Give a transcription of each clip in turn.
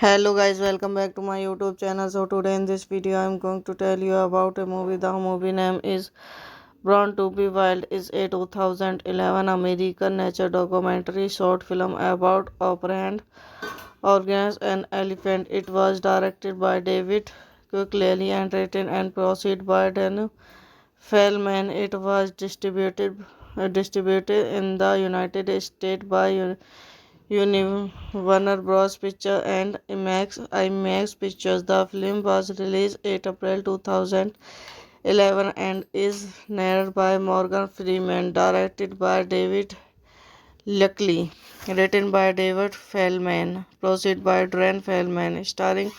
Hello guys, welcome back to my YouTube channel. So today in this video I am going to tell you about a movie. The movie name is Born to be Wild. Is a 2011 American nature documentary short film about operant organs and elephant. It was directed by David Quigley and written and produced by Dan Feldman. It was distributed in the United States by Warner Bros. Pictures and IMAX Pictures. The film was released 8 April 2011 and is narrated by Morgan Freeman, directed by David Luckley, written by David Feldman, produced by Dan Feldman, starring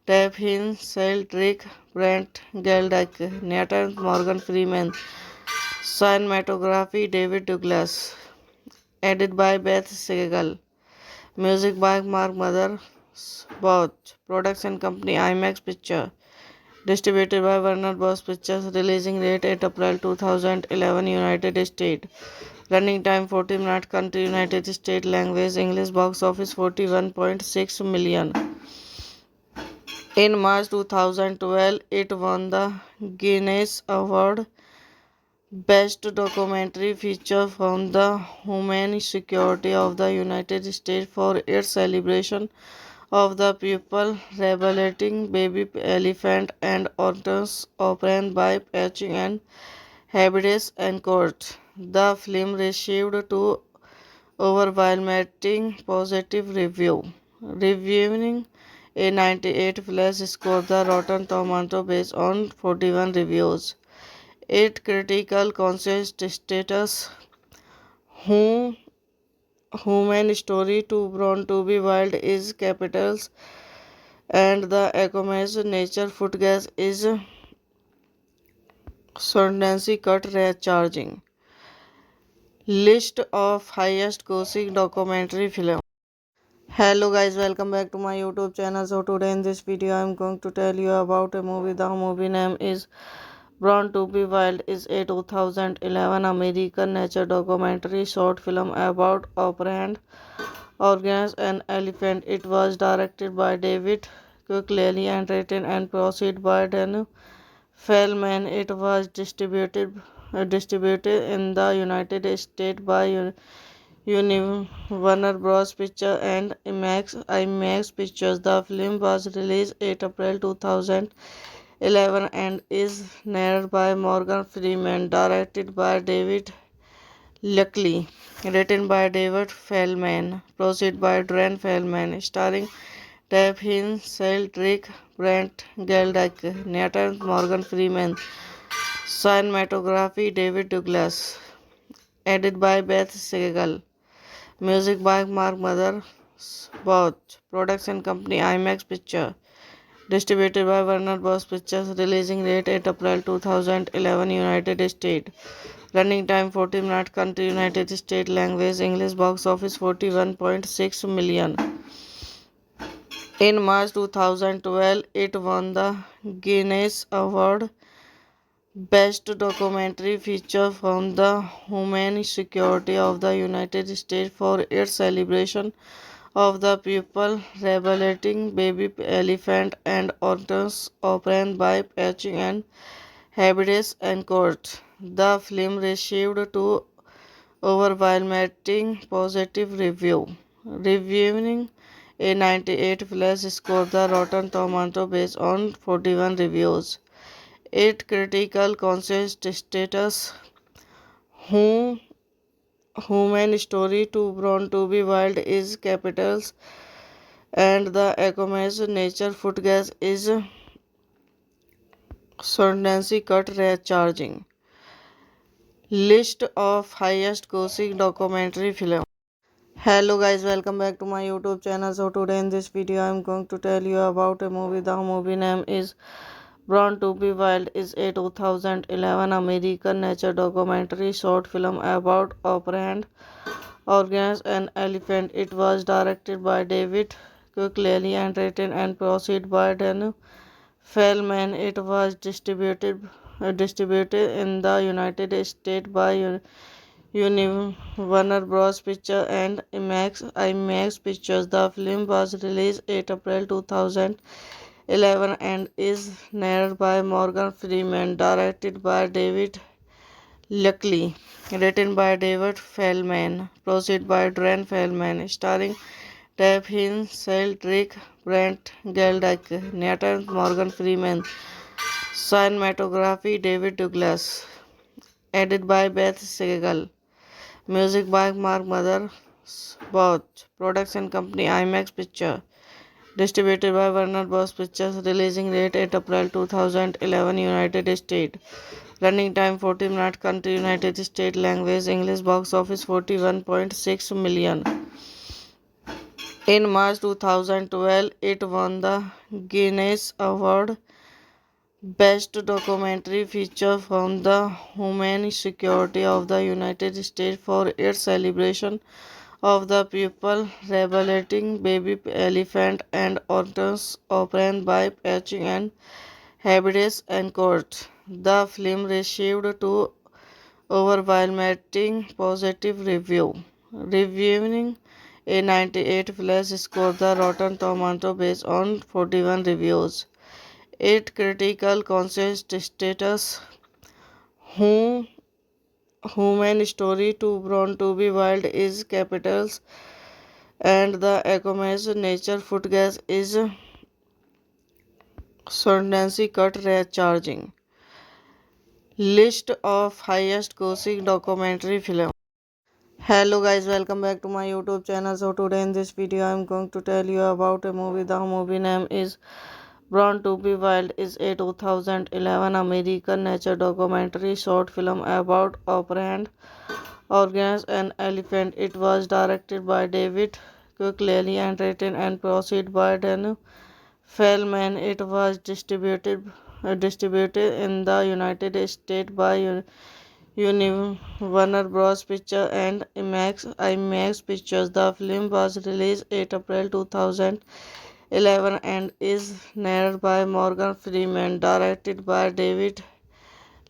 Dave Hill, Cedric Brent, Geldeck, Nathan Morgan Freeman, cinematography David Douglas, edited by Beth Segal. Music by Mark Mothersbaugh. Production company IMAX Picture. Distributed by Warner Bros. Pictures. Releasing date 8 April 2011 United States. Running time 40 minutes. Country United States. Language English. Box office 41.6 million. In March 2012, it won the Guinness Award Best Documentary Feature from the Homeland Security of the United States for its celebration of the people rehabilitating baby elephant and otters operant by patching and habitats and court. The film received two overwhelming positive reviewing a 98 plus score the Rotten Tomato based on 41 reviews. Its critical consensus who human story to Born to be Wild is capitals and the Ecoma's nature foot gas is certainly cut rate charging. List of highest grossing documentary film. Hello guys, welcome back to my YouTube channel. So today in this video I am going to tell you about a movie. The movie name is Born to be Wild. Is a 2011 American nature documentary short film about operant organs and elephant. It was directed by David Quigley and written and produced by Dan Feldman. It was distributed in the United States by Warner Bros. Pictures and IMAX Pictures. The film was released 8 April 2011 and is narrated by Morgan Freeman, directed by David Luckley, written by David Feldman, produced by Dan Feldman, starring Dave Hill, Cedric Brent, Geldeck, Nathan Morgan Freeman, cinematography David Douglas, edited by Beth Segal. Music by Mark Mothersbaugh. Production company IMAX Picture. Distributed by Warner Bros. Pictures. Releasing date 8 April 2011, United States. Running time 40 minutes. Country United States. Language English. Box office 41.6 million. In March 2012, it won the Guinness Award Best Documentary Feature from the Homeland Security of the United States for its celebration of the people rehabilitating baby elephant and otters opened by patching and habitats and court. The film received two overwhelming positive review. Reviewing a 98 plus score the Rotten Tomato based on 41 reviews. Its critical consensus status who human story too born to be wild is capitals and the Aquaman's nature foot gas is certainty cut rate charging. List of highest grossing documentary film. Hello guys, welcome back to my YouTube channel. So today in this video I am going to tell you about a movie. The movie name is Born to be Wild is a 2011 American nature documentary short film about operant organs and elephant. It was directed by David Kukleli and written and produced by Dan Feldman. It was distributed in the United States by Warner Bros. Pictures and IMAX Pictures. The film was released 8 April 2011 and is narrated by Morgan Freeman, directed by David Luckily, written by David Feldman, produced by Dan Feldman, starring Tab Hin, Cedric Brent, Geldeck, Nathan Morgan Freeman, cinematography David Douglas, edited by Beth Segal, music by Mark Mother, Both, production company IMAX Picture, distributed by Warner Bros. Pictures, releasing date 8 April 2011, United States. Running time 40 minutes. Country United States. Language English. Box office 41.6 million. In March 2012, it won the Guinness Award Best Documentary Feature from the Homeland Security of the United States for its celebration of the people rehabilitating baby elephant and otters opened by patching and habitats and court. The film received two overwhelming positive review. Reviewing a 98 plus score the Rotten Tomato based on 41 reviews. Its critical consensus status who human story too born to be wild is capitals and the Aquaman's nature foot gas is certainty cut rate charging. List of highest grossing documentary film. Hello guys, welcome back to my YouTube channel. So today in this video I am going to tell you about a movie. The movie name is Born to be Wild is a 2011 American nature documentary short film about operant organs and elephant. It was directed by David Kukleli and written and produced by Dan Feldman. It was distributed in the United States by Warner Bros. Pictures and IMAX Pictures. The film was released 8 April 2011 and is narrated by Morgan Freeman, directed by David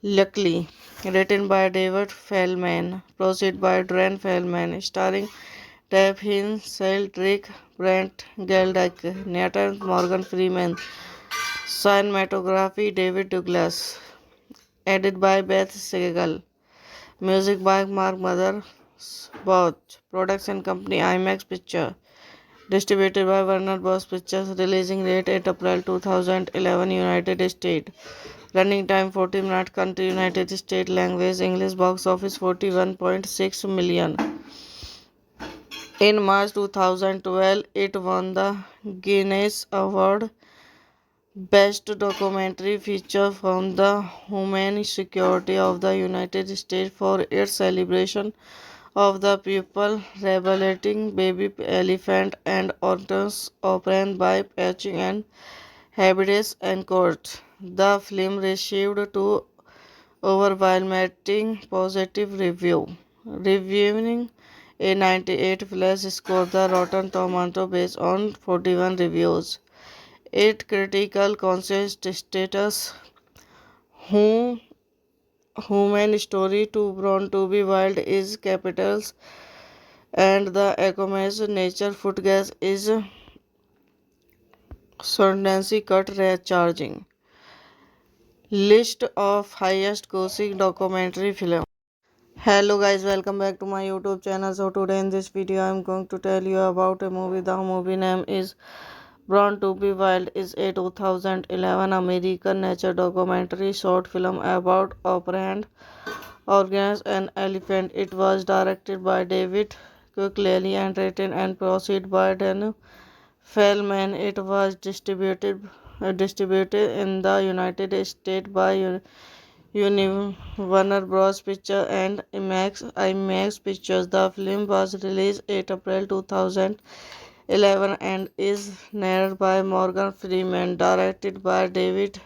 Luckily, written by David Feldman, produced by Dan Feldman, starring Tab Hin, Cedric Brent, Geldeck, Nathan Morgan Freeman, cinematography David Douglas, edited by Beth Segal, music by Mark Mother, Both, production company IMAX Picture, distributed by Warner Bros. Pictures, releasing date 8 April 2011, United States. Running time 40 minutes. Country United States. Language English. Box office 41.6 million. In March 2012, it won the Guinness Award Best Documentary Feature from the Homeland Security of the United States for its celebration of the people rehabilitating baby elephant and otters opened by patching and habitats and court. The film received two overwhelming positive reviewing a 98 plus score the Rotten Tomato based on 41 reviews. Its critical consensus status who human story too born to be wild is capitals and the Aquaman's nature food gas is Sundance cut rate charging. List of highest grossing documentary film. Hello guys, welcome back to my YouTube channel. So today in this video I am going to tell you about a movie. The movie name is Born to be Wild is a 2011 American nature documentary short film about operant organs and elephant. It was directed by David Quigley and written and produced by Dan Feldman. It was distributed in the United States by Warner Bros. Pictures and IMAX Pictures. The film was released in April 2011 and is narrated by Morgan Freeman, directed by David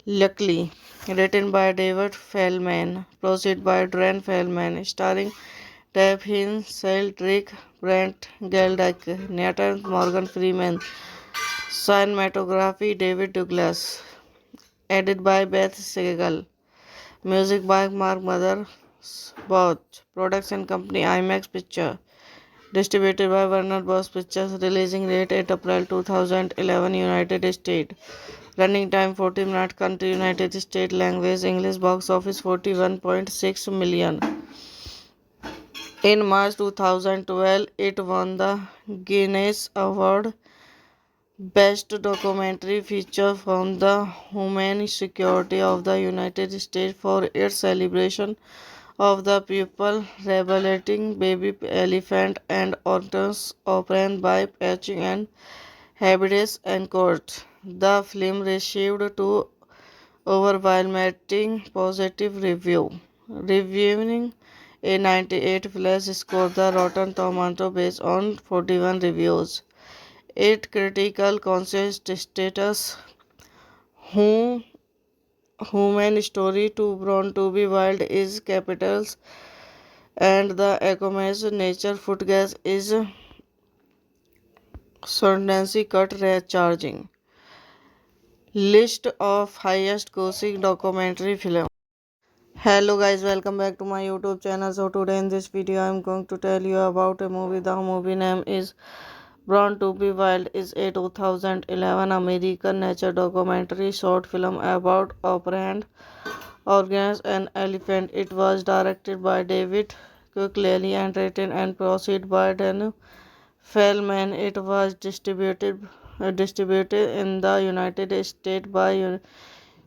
Luckley, written by David Feldman, produced by Dan Feldman, starring Tab Hinn, Cedric Brent, Geldeck, Nathan Morgan Freeman, cinematography David Douglas, edited by Beth Segal. Music by Mark Mothersbaugh. Production company IMAX Picture. Distributed by Warner Bros. Pictures. Releasing date 8 April 2011 United States. Running time 40 minutes. Country United States. Language English. Box office 41.6 million. In March 2012, it won the Guinness Award Best Documentary Feature from the Homeland Security of the United States for its celebration of the people rehabilitating baby elephant and otters opened by patching and habitats and court. The film received two overwhelming positive reviewing a 98 plus score the Rotten Tomato based on 41 reviews. Its critical consensus status who human story too born to be wild is capitals and the Aquaman's nature food gas is Sundance cut rate charging. List of highest grossing documentary film. Hello guys, welcome back to my YouTube channel. So today in this video I am going to tell you about a movie. The movie name is Born to be Wild is a 2011 American nature documentary short film about operant organs and elephant. It was directed by David Quigley and written and produced by Dan Feldman. It was distributed in the United States by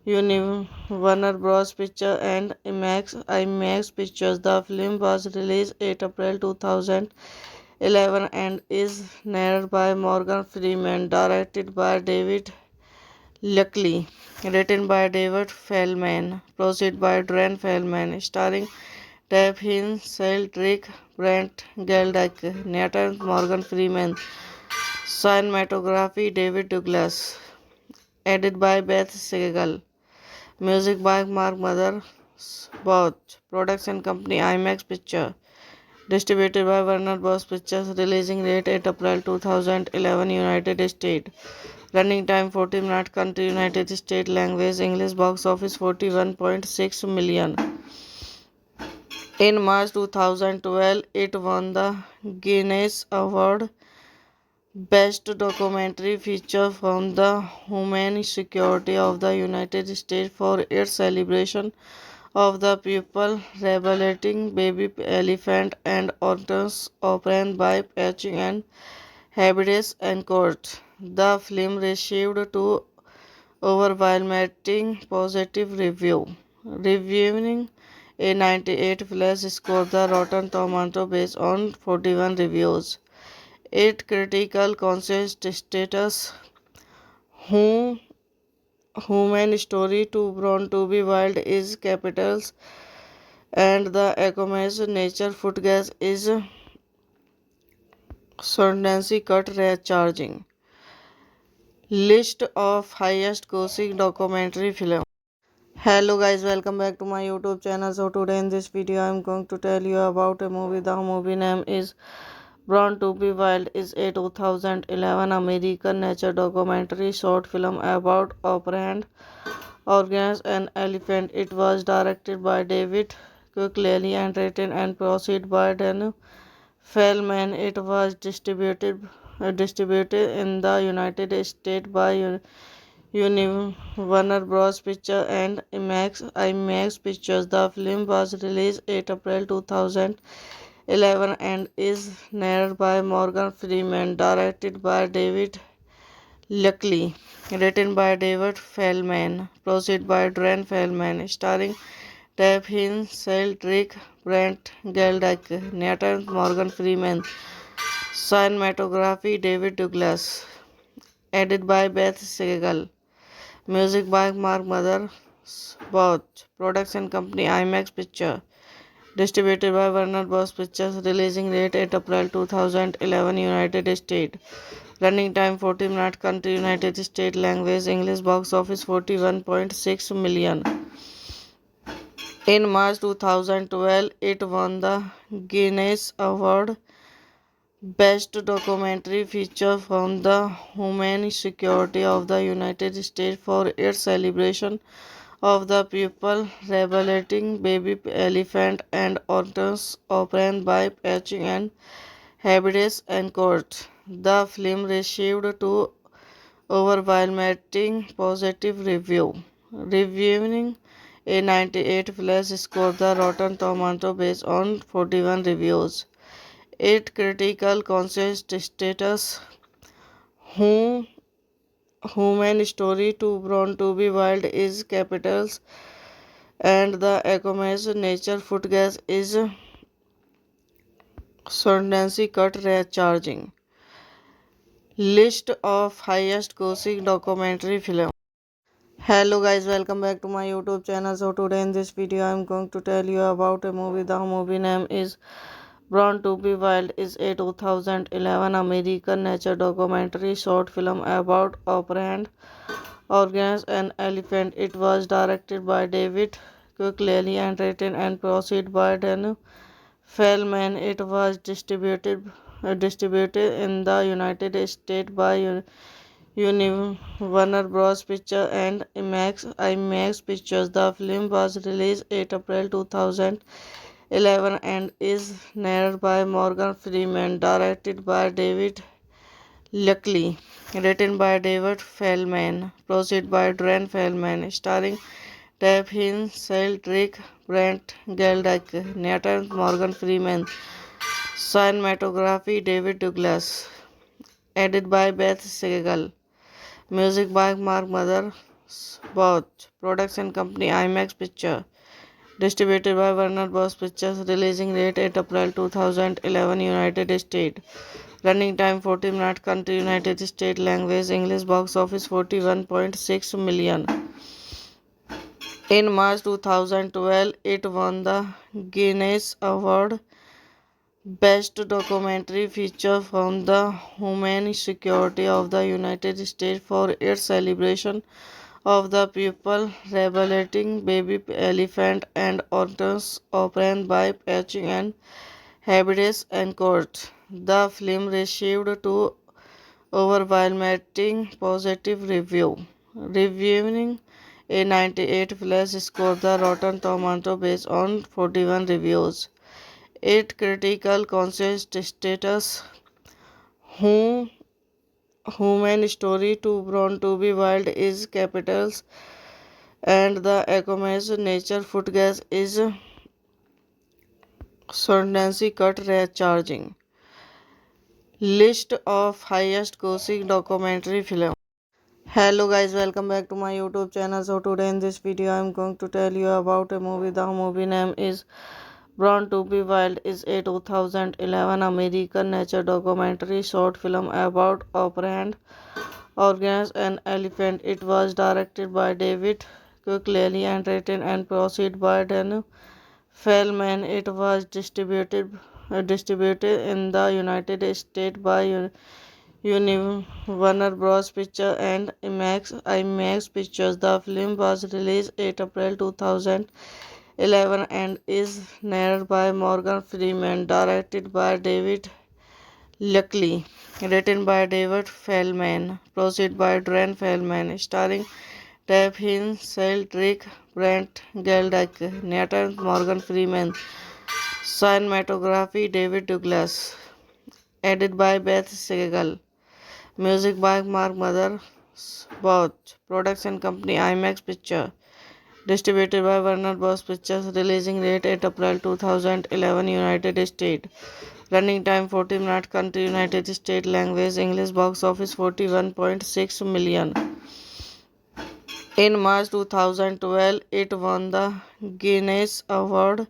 Warner Bros. Pictures and IMAX Pictures. The film was released in April 2011 and is narrated by Morgan Freeman, directed by David Luckley, written by David Feldman, produced by Dan Feldman, starring Tab Hinn, Cedric Brent, Geldeck, Nathan Morgan Freeman, cinematography David Douglas, edited by Beth Segal. Music by Mark Mothersbaugh. Production company IMAX Picture. Distributed by Warner Bros. Pictures. Releasing date 8 April 2011 United States. Running time 40 minutes. Country United States. Language English. Box office 41.6 million. In March 2012, it won the Guinness Award Best Documentary Feature from the Homeland Security of the United States for its celebration of the people rehabilitating baby elephant and otters opened by patching and habitats and court. The film received two overwhelming positive reviewing a 98 plus score the Rotten Tomato based on 41 reviews. Its critical consensus status who human story too born to be wild is capitals and the Aquaman's nature food gas is Sundance cut rate charging. List of highest grossing documentary film. Hello guys, welcome back to my YouTube channel. So today in this video I am going to tell you about a movie. The movie name is Born to Be Wild. Is a 2011 American nature documentary short film about operant organs and elephant. It was directed by David Quigley and written and produced by Dan Feldman. It was distributed in the United States by Warner Bros. Pictures and IMAX Pictures. The film was released 8 April 2011 and is narrated by Morgan Freeman, directed by David Luckley, written by David Feldman, produced by Dan Feldman, starring Tab Hin, Drake, Brent Geldeck, Nathan Morgan Freeman, cinematography David Douglas, edited by Beth Segal. Music by Mark Mothersbaugh. Production company IMAX Picture. Distributed by Warner Bros. Pictures. Releasing date 8 April 2011 United States. Running time 40 minutes. Country United States. Language English. Box office 41.6 million. In March 2012, it won the Guinness Award Best Documentary Feature from the Homeland Security of the United States for its celebration of the people rehabilitating baby elephant and otters opened by patching and habitats and court. The film received two overwhelming positive reviewing a 98 plus score the Rotten Tomato based on 41 reviews. Its critical consensus status who human story to Born to Be Wild is capitals and the Ecoma's nature food gas is Sundance cut rate charging. List of highest grossing documentary film. Hello guys, welcome back to my YouTube channel. So today in this video I am going to tell you about a movie. The movie name is Born to Be Wild. Is a 2011 American nature documentary short film about operant organs and elephant. It was directed by David Quigley and written and produced by Dan Feldman. It was distributed in the United States by Warner Bros. Pictures and IMAX Pictures. The film was released 8 April 2011 and is narrated by Morgan Freeman, directed by David Luckley, written by David Feldman, produced by Dan Feldman, starring Tab Hin, Drake, Brent Geldeck, Nathan Morgan Freeman, cinematography David Douglas, edited by Beth Segal. Music by Mark Mothersbaugh. Production company IMAX Picture. Distributed by Warner Bros. Pictures. Releasing date 8 April 2011 United States. Running time 40 minutes. Country United States. Language English. Box office 41.6 million. In March 2012, it won the Guinness Award Best Documentary Feature from the Homeland Security of the United States for its celebration of the people rehabilitating baby elephant and otters opened by patching and habitats and court. The film received two overwhelming positive reviewing a 98 plus score the Rotten Tomato based on 41 reviews. Its critical consensus status who human story to Born to Be Wild is capitals and the Ecoma's nature food gas is Sundance cut rate charging. List of highest grossing documentary film. Hello guys, welcome back to my YouTube channel. So today in this video I am going to tell you about a movie. The movie name is Born to Be Wild. Is a 2011 American nature documentary short film about operant organs and elephant. It was directed by David Quigley and written and produced by Dan Feldman. It was distributed in the United States by Warner Bros. Pictures and IMAX Pictures. The film was released 8 April 2011 and is narrated by Morgan Freeman, directed by David Luckily, written by David Feldman, produced by Dran Feldman, starring Tab Hin, Drake, Brent Geldeck, Nathan Morgan Freeman, cinematography David Douglas, edited by Beth Segal, music by Mark Mother, Both, production company IMAX Picture, distributed by Warner Bros. Pictures, releasing date 8 April 2011, United States. Running time 40 minutes. Country United States. Language English. Box office 41.6 million. In March 2012, it won the Guinness Award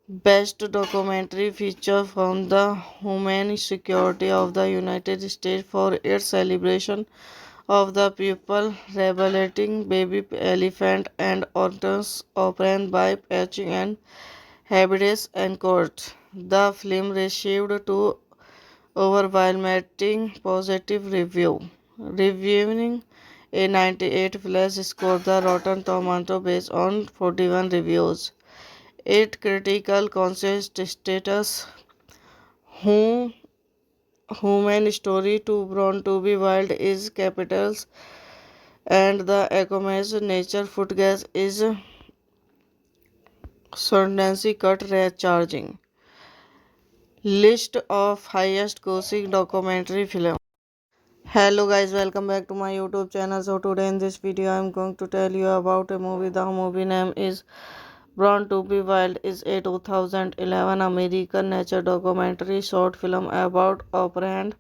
Best Documentary Feature from the Homeland Security of the United States for its celebration of the people rehabilitating baby elephant and otters opened by patching and habitats and court. The film received two overwhelming positive reviewing a 98 plus score the Rotten Tomato based on 41 reviews. Its critical consensus status who human story to Born to be Wild is capitals and the Ecoma's nature food gas is Sundance cut rate charging. List of highest grossing documentary film. Hello guys, welcome back to my YouTube channel. So today in this video I am going to tell you about a movie. The movie name is Born to be Wild is a 2011 American nature documentary short film about operant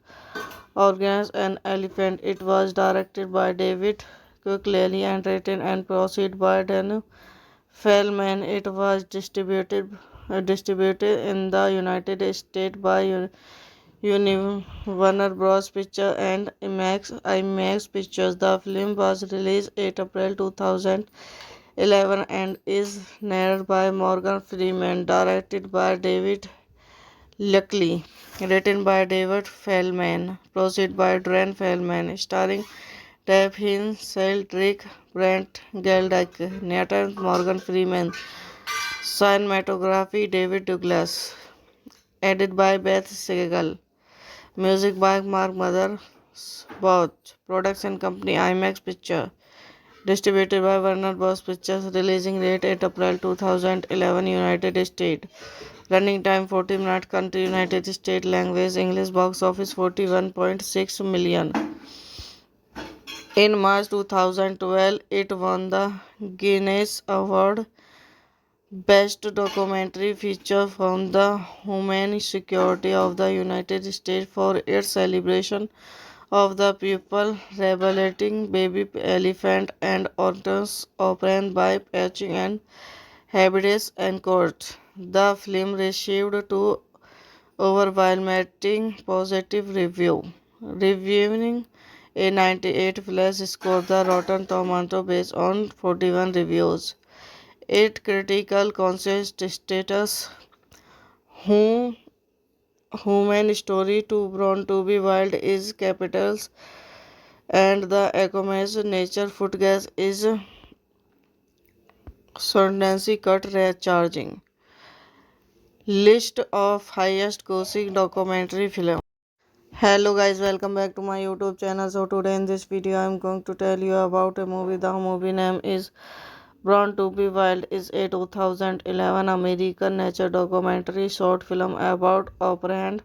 organs and elephant. It was directed by David Quigley and written and produced by Daniel Feldman. It was distributed in the United States by Warner Bros. Pictures and IMAX Pictures. The film was released 8 April 2011 and is narrated by Morgan Freeman, directed by David Luckily, written by David Feldman, produced by Dran Feldman, starring Tab Hin, Drake, Brent Geldeck, Nathan Morgan Freeman, cinematography David Douglas, edited by Beth Segal. Music by Mark Mother, Both, production company IMAX Picture, distributed by Warner Bros. Pictures, releasing date 8 April 2011, United States. Running time 40 minutes. Country United States. Language English. Box office 41.6 million. In March 2012, it won the Guinness Award Best Documentary Feature from the Homeland Security of the United States for its celebration of the people rehabilitating baby elephant and otters opened by patching and habitats and court. The film received two overwhelming positive reviewing a 98 plus score the Rotten Tomato based on 41 reviews. Its critical consensus status who human story to Born to be Wild is capitals and the Ecoma's nature food gas is Sundance cut rate charging. List of highest grossing documentary film. Hello guys, welcome back to my YouTube channel. So today in this video I am going to tell you about a movie. The movie name is Born to be Wild is a 2011 American nature documentary short film about operant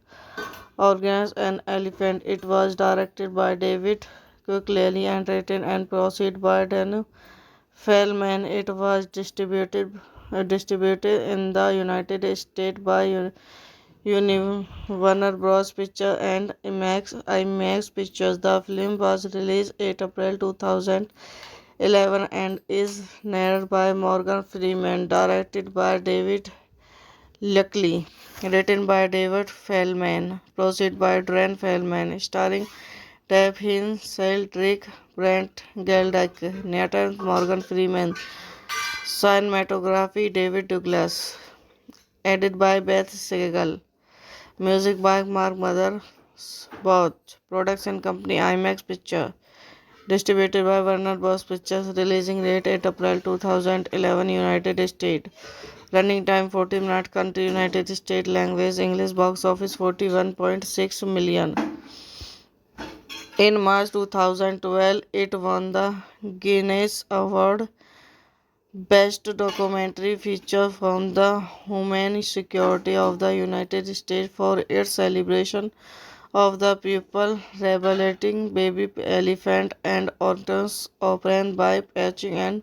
organs and elephant. It was directed by David Quigley and written and produced by Daniel Feldman. It was distributed in the United States by Warner Bros. Pictures and IMAX Pictures. The film was released 8 April 2011 and is narrated by Morgan Freeman, directed by David Luckily, written by David Feldman, produced by Dran Feldman, starring Tab Hin, Drake, Brent Geldeck, Nathan Morgan Freeman, cinematography David Douglas, edited by Beth Segal. Music by Mark Mother, Both. Production company IMAX Picture. Distributed by Warner Bros. Pictures. Releasing date 8 April 2011 United States. Running time 40 minutes. Country United States. Language English. Box office 41.6 million. In March 2012, it won the Guinness Award Best Documentary Feature from the Homeland Security of the United States for its celebration of the people rehabilitating baby elephant and otters opened by patching and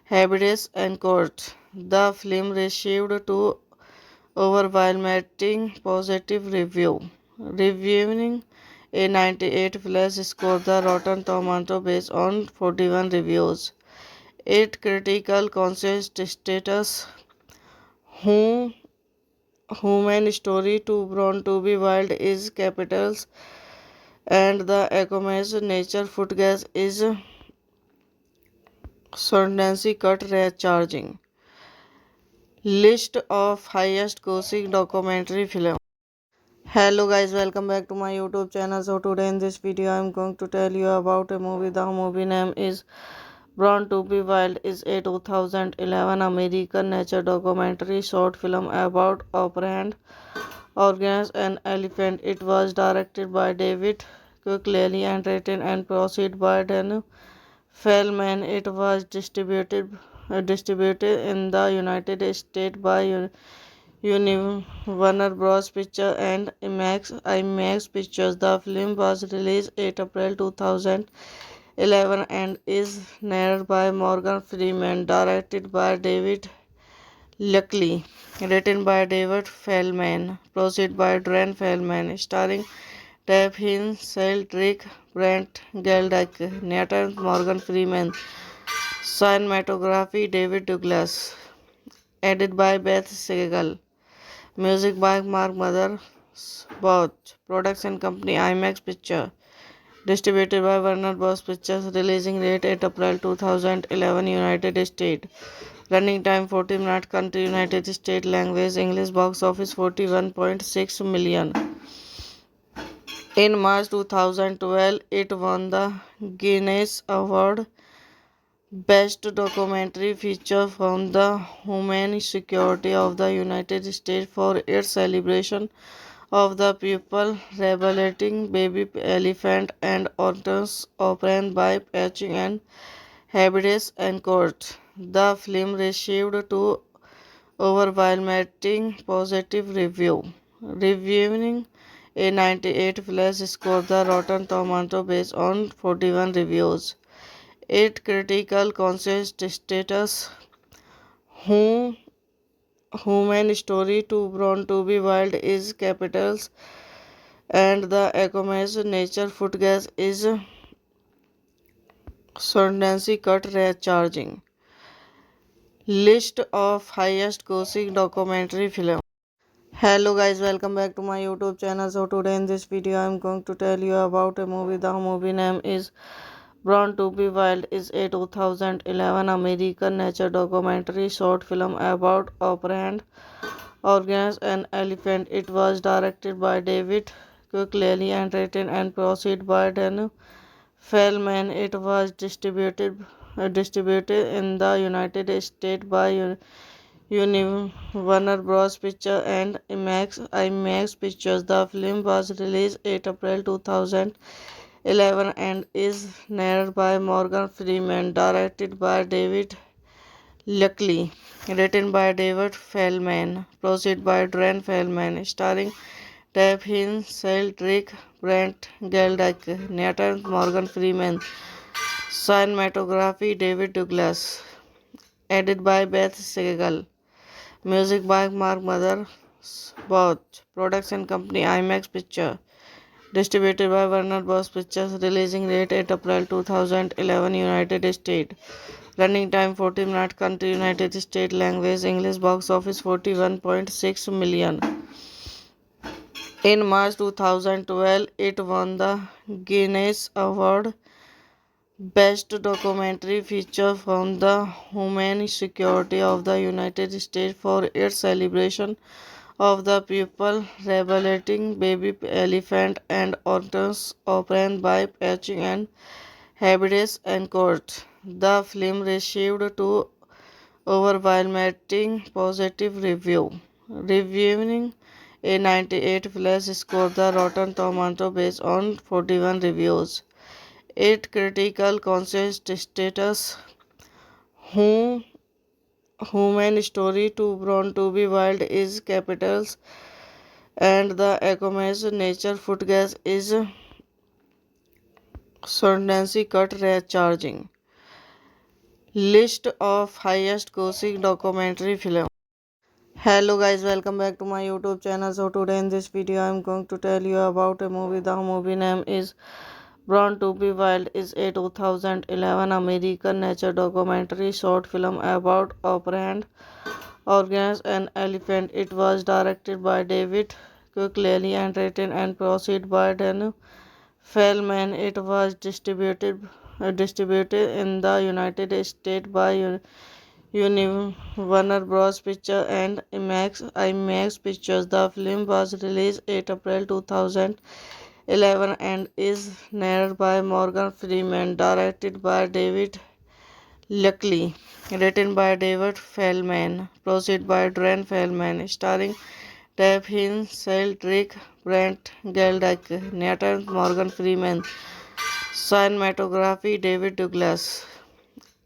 habitats and court. The film received two overwhelming positive reviewing a 98 plus score the Rotten Tomato based on 41 reviews. Its critical consensus status who human story to born to be wild is capitals and the Ecoma's nature food gas is Sundance cut rate charging. List of highest grossing documentary film. Hello guys, welcome back to my YouTube channel. So today in this video I am going to tell you about a movie. The movie name is Born to be Wild is a 2011 American nature documentary short film about operant organs and elephant. It was directed by David Quigley and written and produced by Dan Feldman. It was distributed in the United States by Warner Bros. Pictures and IMAX Pictures. The film was released 8 April 2011 and is narrated by Morgan Freeman, directed by David Luckley, written by David Feldman, produced by Dan Feldman, starring Tab Hinsel, Rick Brent, Geldeck, Nathan Morgan Freeman, cinematography David Douglas, edited by Beth Segal. Music by Mark Mother. Both. Production company IMAX Picture. Distributed by Warner Bros. Pictures. Releasing date 8 April 2011 United States. Running time 40 minutes. Country United States. Language English. Box office 41.6 million. In March 2012, it won the Guinness Award Best Documentary Feature from the Homeland Security of the United States for its celebration of the people rehabilitating baby elephant and otters opened by patching and habitats and court. The film received two overwhelming positive reviewing a 98 plus score the Rotten Tomato based on 41 reviews. Its critical consensus status who human story to born to be wild is capitals and the Ecoma's nature food gas is Sundance cut rate charging. List of highest grossing documentary film. Hello guys, welcome back to my YouTube channel. So today in this video I am going to tell you about a movie. The movie name is Born to be Wild is a 2011 American nature documentary short film about operant organs and elephant. It was directed by David Quigley and written and produced by Dan Feldman. It was distributed in the United States by Warner Bros. Pictures and IMAX Pictures. The film was released 8 April 2011 and is narrated by Morgan Freeman, directed by David Luckley, written by David Feldman, produced by Dan Feldman, starring Tab Hinsel, Rick Brent, Geldeck, Nathan Morgan Freeman, cinematography David Douglas, edited by Beth Segal. Music by Mark Mother. Both. Production company IMAX Picture. Distributed by Warner Bros. Pictures. Releasing date 8 April 2011 United States. Running time 40 minutes. Country United States. Language English. Box office 41.6 million. In March 2012, it won the Guinness Award Best Documentary Feature from the Homeland Security of the United States for its celebration of the people rebelling baby elephant and otters open by patching and habitats and court. The film received two overwhelming positive reviewing a 98 plus score the Rotten Tomato based on 41 reviews. Its critical consensus status who human story to born to be wild is capitals and the Ecoma's nature food gas is Sundancy cut rate charging. List of highest grossing documentary film. Hello guys, welcome back to my YouTube channel. So today in this video I am going to tell you about a movie. The movie name is Born to be Wild is a 2011 American nature documentary short film about operant organs and elephant. It was directed by David Quigley and written and produced by Dan Feldman. It was distributed in the United States by Warner Bros. Pictures and IMAX Pictures. The film was released 8 April 2011 and is narrated by Morgan Freeman, directed by David Luckley, written by David Feldman, produced by Dan Feldman, starring Tab Hin, Drake, Brent Geldeck, Nathan Morgan Freeman, cinematography David Douglas,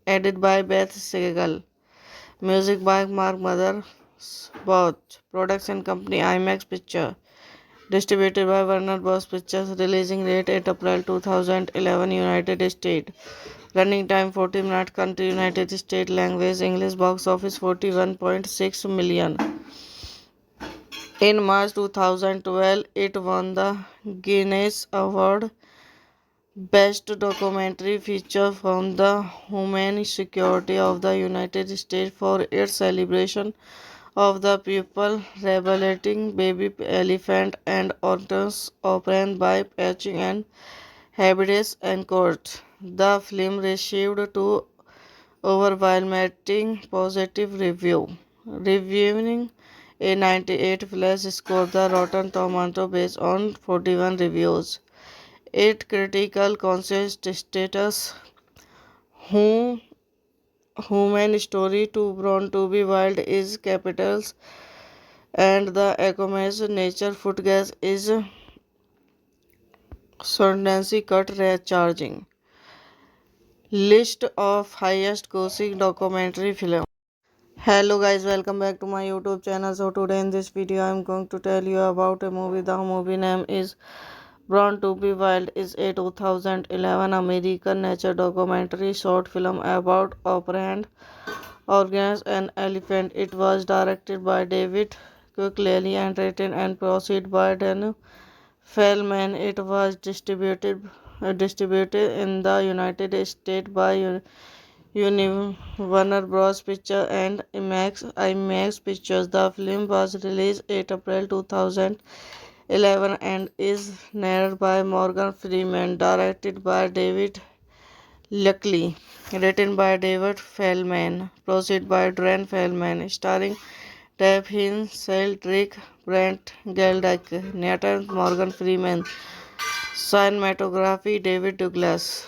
edited by Beth Segal, music by Mark Mothersbaugh, production company IMAX Picture, distributed by Warner Bros. Pictures, releasing date 8 April 2011, United States. Running time 40 minutes, country United States, language English, box office 41.6 million. In March 2012, it won the Guinness Award Best Documentary Feature from the Homeland Security of the United States for its celebration of the people rebelling baby elephant and otters open by patching and habitats and court. The film received two overwhelming positive reviewing a 98 plus score the Rotten Tomato based on 41 reviews. Its critical consensus status who human story to born to be wild is capitals and the Ecoma's nature food gas is Sundancy cut rate charging. List of highest grossing documentary film. Hello guys, welcome back to my YouTube channel. So today in this video I am going to tell you about a movie. The movie name is Born to be Wild is a 2011 American nature documentary short film about operant organs and elephant. It was directed by David Quigley and written and produced by Dan Feldman. It was distributed in the United States by Warner Bros. Pictures and IMAX Pictures. The film was released 8 April 2011 and is narrated by Morgan Freeman, directed by David Luckley, written by David Feldman, produced by Dan Feldman, starring Tab Hin, Drake, Brent Geldeck, Nathan Morgan Freeman, cinematography David Douglas,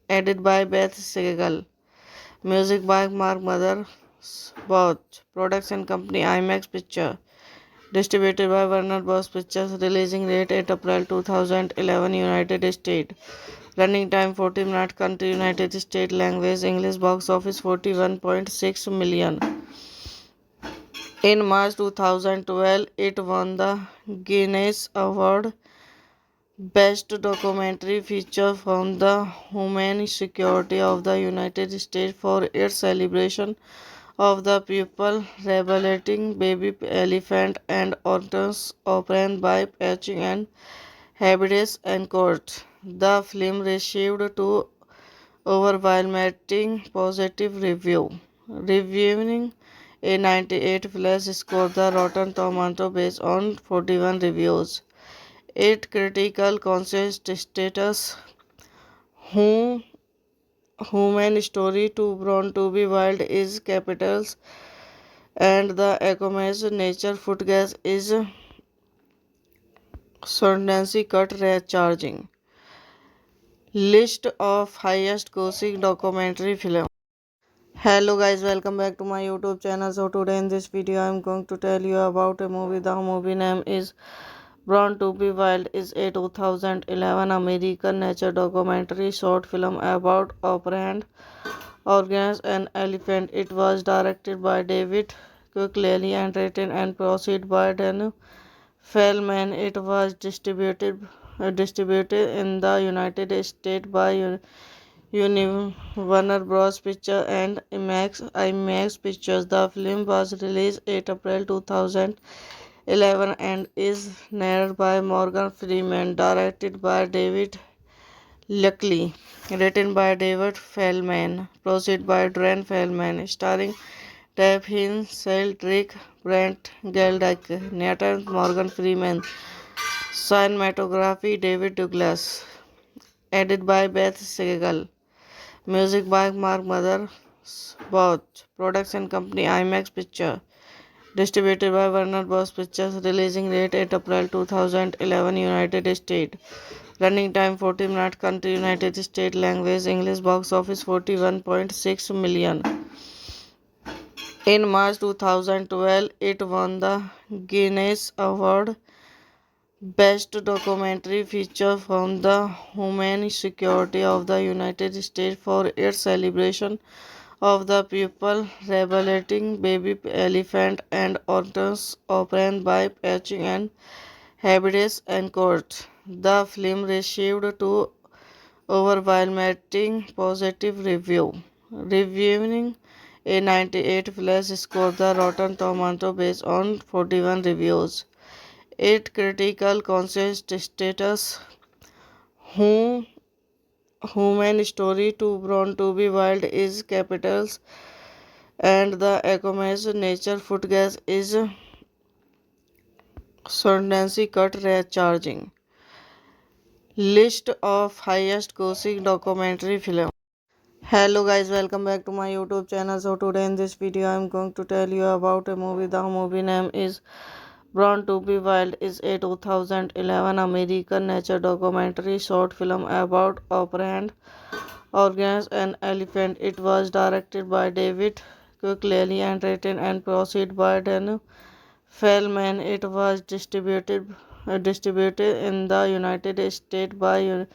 edited by Beth Segal, music by Mark Mothersbaugh, production company IMAX Picture, distributed by Warner Bros. Pictures, releasing date 8 April 2011, United States. Running time 40 minutes, country United States, language English, box office 41.6 million. In March 2012, it won the Guinness Award Best Documentary Feature from the Homeland Security of the United States for its celebration of the people rebelling baby elephant and otters open by patching and habitats and court. The film received two overwhelming positive reviewing a 98 plus score the Rotten Tomato based on 41 reviews. Its critical consensus status who human story to born to be wild is capitals and the aqueous nature food gas is Sondancy cut recharging. List of highest grossing documentary film. Hello guys, welcome back to my YouTube channel. So today in this video I am going to tell you about a movie. The movie name is Born to be Wild is a 2011 American nature documentary short film about operant organs and elephant. It was directed by David Quigley and written and produced by Daniel Feldman. It was distributed in the United States by Warner Bros. Pictures and IMAX Pictures. The film was released 8 April 2011 and is narrated by Morgan Freeman, directed by David Luckley, written by David Feldman, produced by Dran Feldman, starring Tab Hines, Cedric Brent Geldeck, Nathan Morgan Freeman, cinematography David Douglas, edited by Beth Segal, music by Mark Mothersbaugh, production company IMAX Picture, distributed by Warner Bros. Pictures, releasing date 8 April 2011, United States. Running time 40 minutes, country United States, language English, box office 41.6 million. In March 2012, it won the Guinness Award Best Documentary Feature from the Homeland Security of the United States for its celebration of the people rehabilitating baby elephant and otters opened by patching and habitats and court. The film received two overwhelming positive review. Reviewing a 98 plus score the Rotten Tomato based on 41 reviews. Its critical consensus status who human story to Born to be Wild is capitals and the aqueous nature food gas is Sondancy cut recharging. List of highest grossing documentary film. Hello guys, welcome back to my YouTube channel. So today in this video I am going to tell you about a movie. The movie name is Born to be Wild is a 2011 American nature documentary short film about operant organs and elephant. It was directed by David Quigley and written and produced by Daniel Feldman. It was distributed in the United States by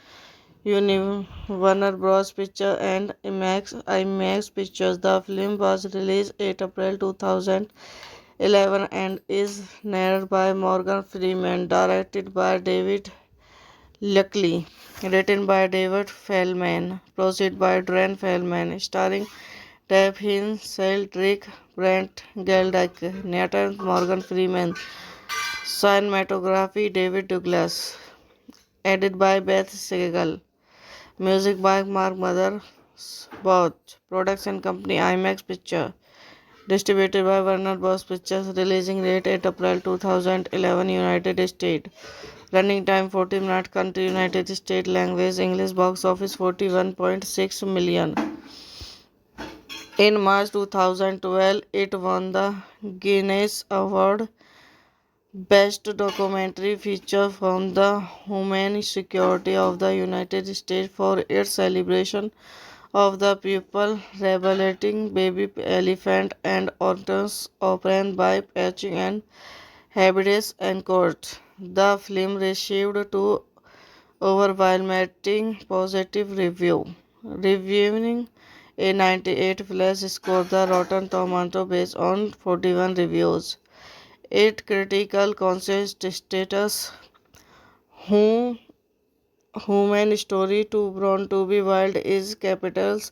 Warner Bros. Pictures and IMAX Pictures. The film was released 8 April 2011 and is narrated by Morgan Freeman, directed by David Luckley, written by David Feldman, produced by Dran Feldman, starring Tab Hines, Cedric Brent Geldeck, Nathan Morgan Freeman, cinematography David Douglas, edited by Beth Segal, music by Mark Mothersbaugh, production company IMAX Picture, distributed by Warner Bros. Pictures, releasing date 8 April 2011, United States. Running time 40 minutes, country United States, language English, box office 41.6 million. In March 2012, it won the Guinness Award Best Documentary Feature from the Homeland Security of the United States for its celebration of the people rehabilitating baby elephant and otters opened by patching and habitats and court. The film received two overwhelming positive review. Reviewing a 98 plus score the Rotten Tomato based on 41 reviews. Its critical consensus status who human story to Born to be Wild is capitals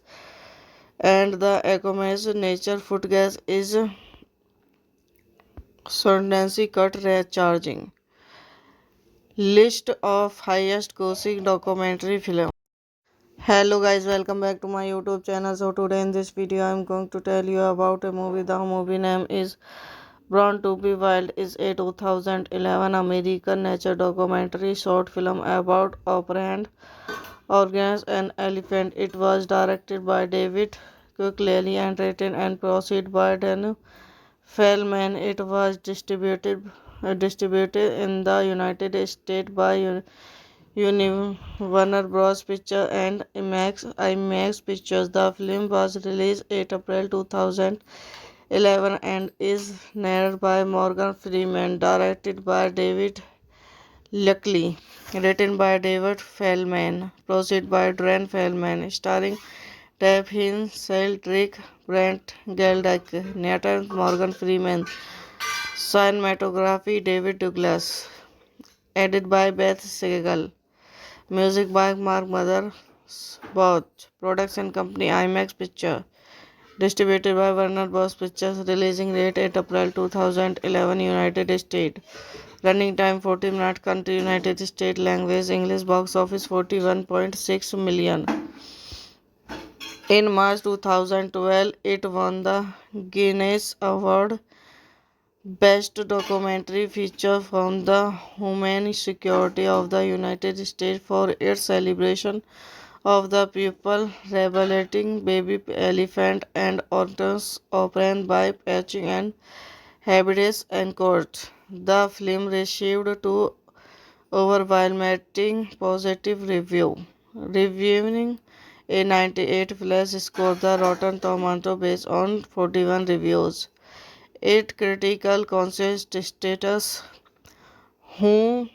and the aqueous nature food gas is Sondancy cut recharging. List of highest grossing documentary film. Hello guys, welcome back to my YouTube channel. So today in this video I am going to tell you about a movie. The movie name is Born to be Wild is a 2011 American nature documentary short film about operant organs and elephant. It was directed by David Quigley and written and produced by Daniel Feldman. It was distributed in the United States by Warner Bros. Pictures and IMAX Pictures. The film was released 8 April 2011 and is narrated by Morgan Freeman, directed by David Luckily, written by David Feldman, produced by Dran Feldman, starring Tab Hinn, Cedric Brent, Geldeck, Nathan Morgan Freeman, cinematography David Douglas, edited by Beth Segal, music by Mark Mothersbaugh, production company IMAX Picture, distributed by Warner Bros. Pictures, releasing date 8 April 2011, United States. Running time 40 minutes. Country United States. Language English. Box office 41.6 million. In March 2012, it won the Guinness Award Best Documentary Feature from the Homeland Security of the United States for its celebration of the people rehabilitating baby elephant and otters opened by patching and habitats and court. The film received two overwhelming positive review. Reviewing a 98 plus score the Rotten Tomato based on 41 reviews. Its critical consensus status who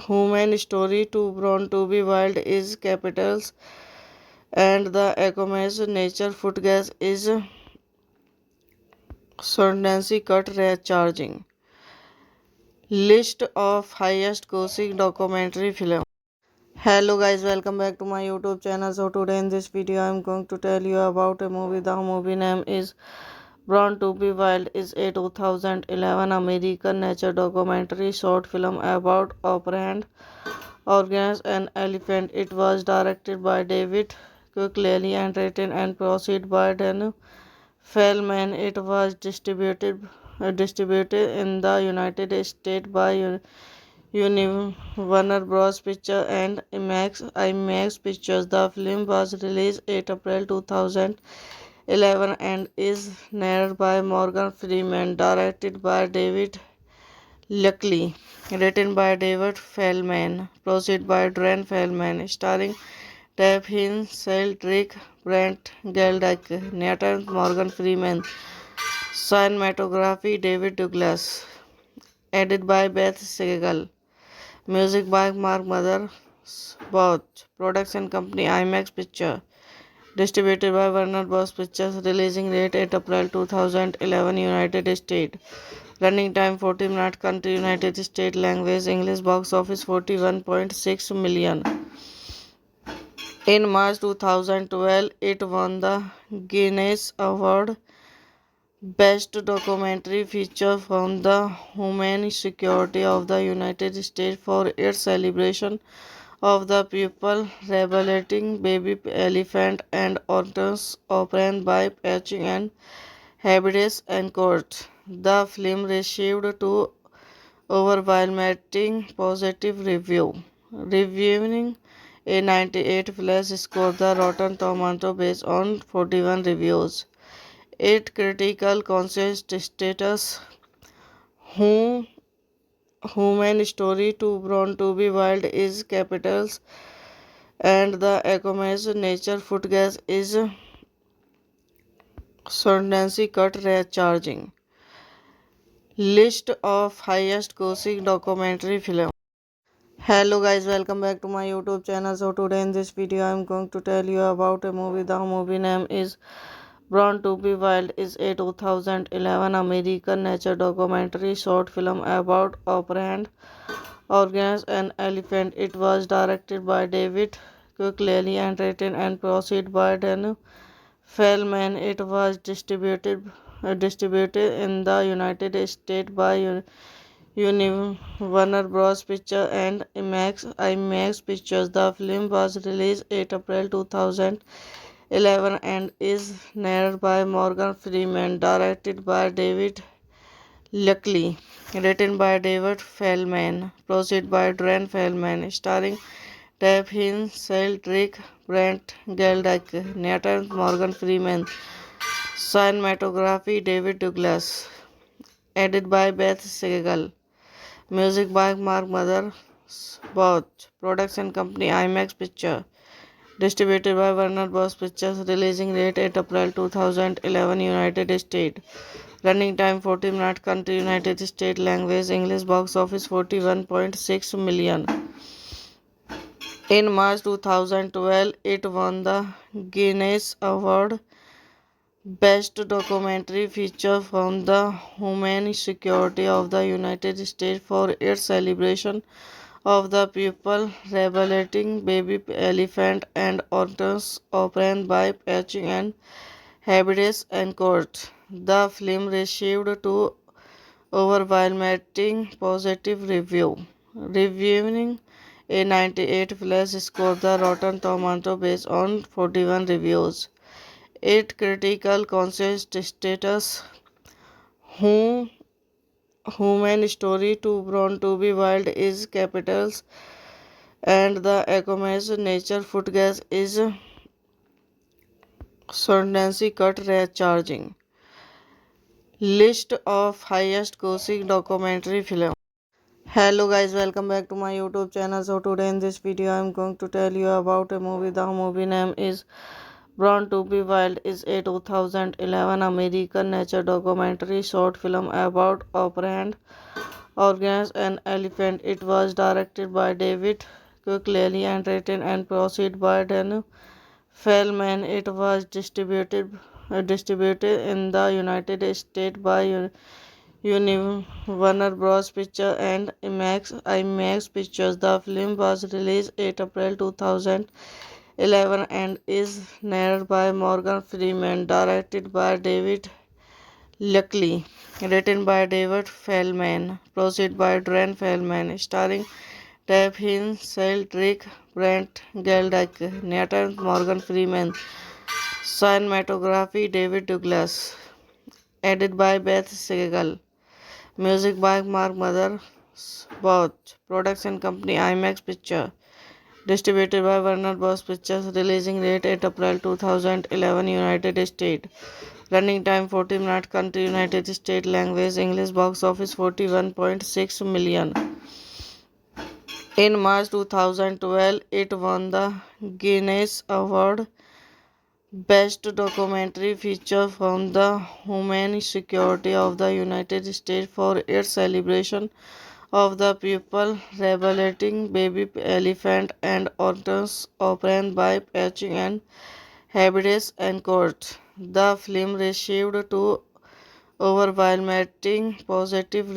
human story to born to be wild is capitals and the Acomas nature food gas is Sundancy cut rate charging. List of highest grossing documentary film. Hello guys, welcome back to my YouTube channel. So today in this video I am going to tell you about a movie. The movie name is Born to be Wild is a 2011 American nature documentary short film about operant organs and elephant. It was directed by David Quigley and written and produced by Dan Feldman. It was distributed in the United States by Warner Bros. Pictures and IMAX Pictures. The film was released 8 April 2011 and is narrated by Morgan Freeman, directed by David Luckily, written by David Feldman, produced by Dran Feldman, starring Tab Hinn, Cedric Brent, Geldeck, Nathan Morgan Freeman, cinematography David Douglas, edited by Beth Segal. Music by Mark Mothersbaugh. Production company IMAX Picture. Distributed by Warner Bros. Pictures. Releasing date 8 April 2011, United States. Running time 40 minutes. Country United States. Language English. Box office 41.6 million. In March 2012, it won the Guinness Award Best Documentary Feature from the Homeland Security of the United States for its celebration of the people rehabilitating baby elephant and otters opened by patching and habitats and court. The film received two overwhelming positive review. Reviewing a 98 plus score the Rotten Tomato based on 41 reviews. Its critical consensus status who human story to born to be wild is capitals and the Acomas nature food gas is Sundancy cut rate charging. List of highest grossing documentary film. Hello guys, welcome back to my YouTube channel. So today in this video I am going to tell you about a movie. The movie name is Born to be Wild is a 2011 American nature documentary short film about operant organs and elephant. It was directed by David Quigley and written and produced by Dan Feldman. It was distributed in the United States by Warner Bros. Pictures and IMAX Pictures. The film was released 8 April 2011 and is narrated by Morgan Freeman, directed by David Luckily, written by David Feldman, produced by Dran Feldman, starring Tab Hinn, Cedric Brent, Geldeck, Nathan Morgan Freeman, Cinematography David Douglas. Edited by Beth Segal. Music by Mark Mothersbaugh. Production company IMAX Picture. Distributed by Warner Bros. Pictures. Releasing date 8 April 2011, United States. Running time 40 minutes. Country United States. Language English. Box office 41.6 million. In March 2012, it won the Guinness Award Best Documentary Feature from the Homeland Security of the United States for its celebration of the people rehabilitating baby elephant and organs obtained by patching and habitats and court. The film received two overwhelming positive reviewing a 98 plus score the Rotten Tomato based on 41 reviews. Its critical consensus status who human story to born to be wild is capitals and the accommodates nature food gas is Sundancy cut rate charging. List of highest grossing documentary film. Hello guys, welcome back to my YouTube channel. So today in this video I am going to tell you about a movie. The movie name is Born to be Wild is a 2011 American nature documentary short film about operant organs and elephant. It was directed by David Quigley and written and produced by Dan Feldman. It was distributed in the United States by Warner Bros. Pictures and IMAX Pictures. The film was released 8 April 2011 and is narrated by Morgan Freeman, directed by David Luckley, written by David Feldman, produced by Dan Feldman, starring Tab Hinsel, Rick Brent, Geldick, Nathan Morgan Freeman, cinematography David Douglas, edited by Beth Segal. Music by Mark Mothersbaugh. Production company IMAX Picture. Distributed by Warner Bros. Pictures. Releasing date 8 April 2011, United States. Running time 40 minutes. Country United States. Language English. Box office 41.6 million. In March 2012, it won the Guinness Award Best Documentary Feature from the Homeland Security of the United States for its celebration of the people rehabilitating baby elephant and organs obtained by patching and habitats and court. The film received two overwhelming positive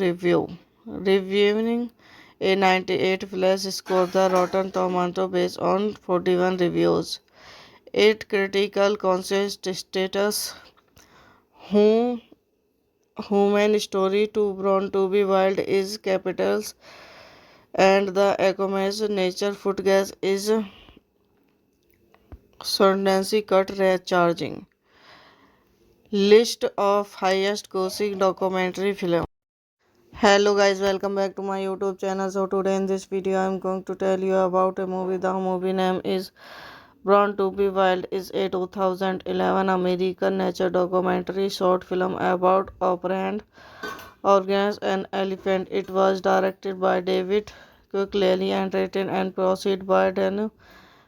reviewing a 98 plus score the Rotten Tomato based on 41 reviews. Its critical consensus status who human story to born to be wild is capitals and the accommodates nature food gas is Sundancy cut rate charging. List of highest grossing documentary film. Hello guys, welcome back to my YouTube channel. So today in this video I am going to tell you about a movie. The movie name is Born to be Wild is a 2011 American nature documentary short film about operant organs and elephant. It was directed by David Quigley and written and produced by Dan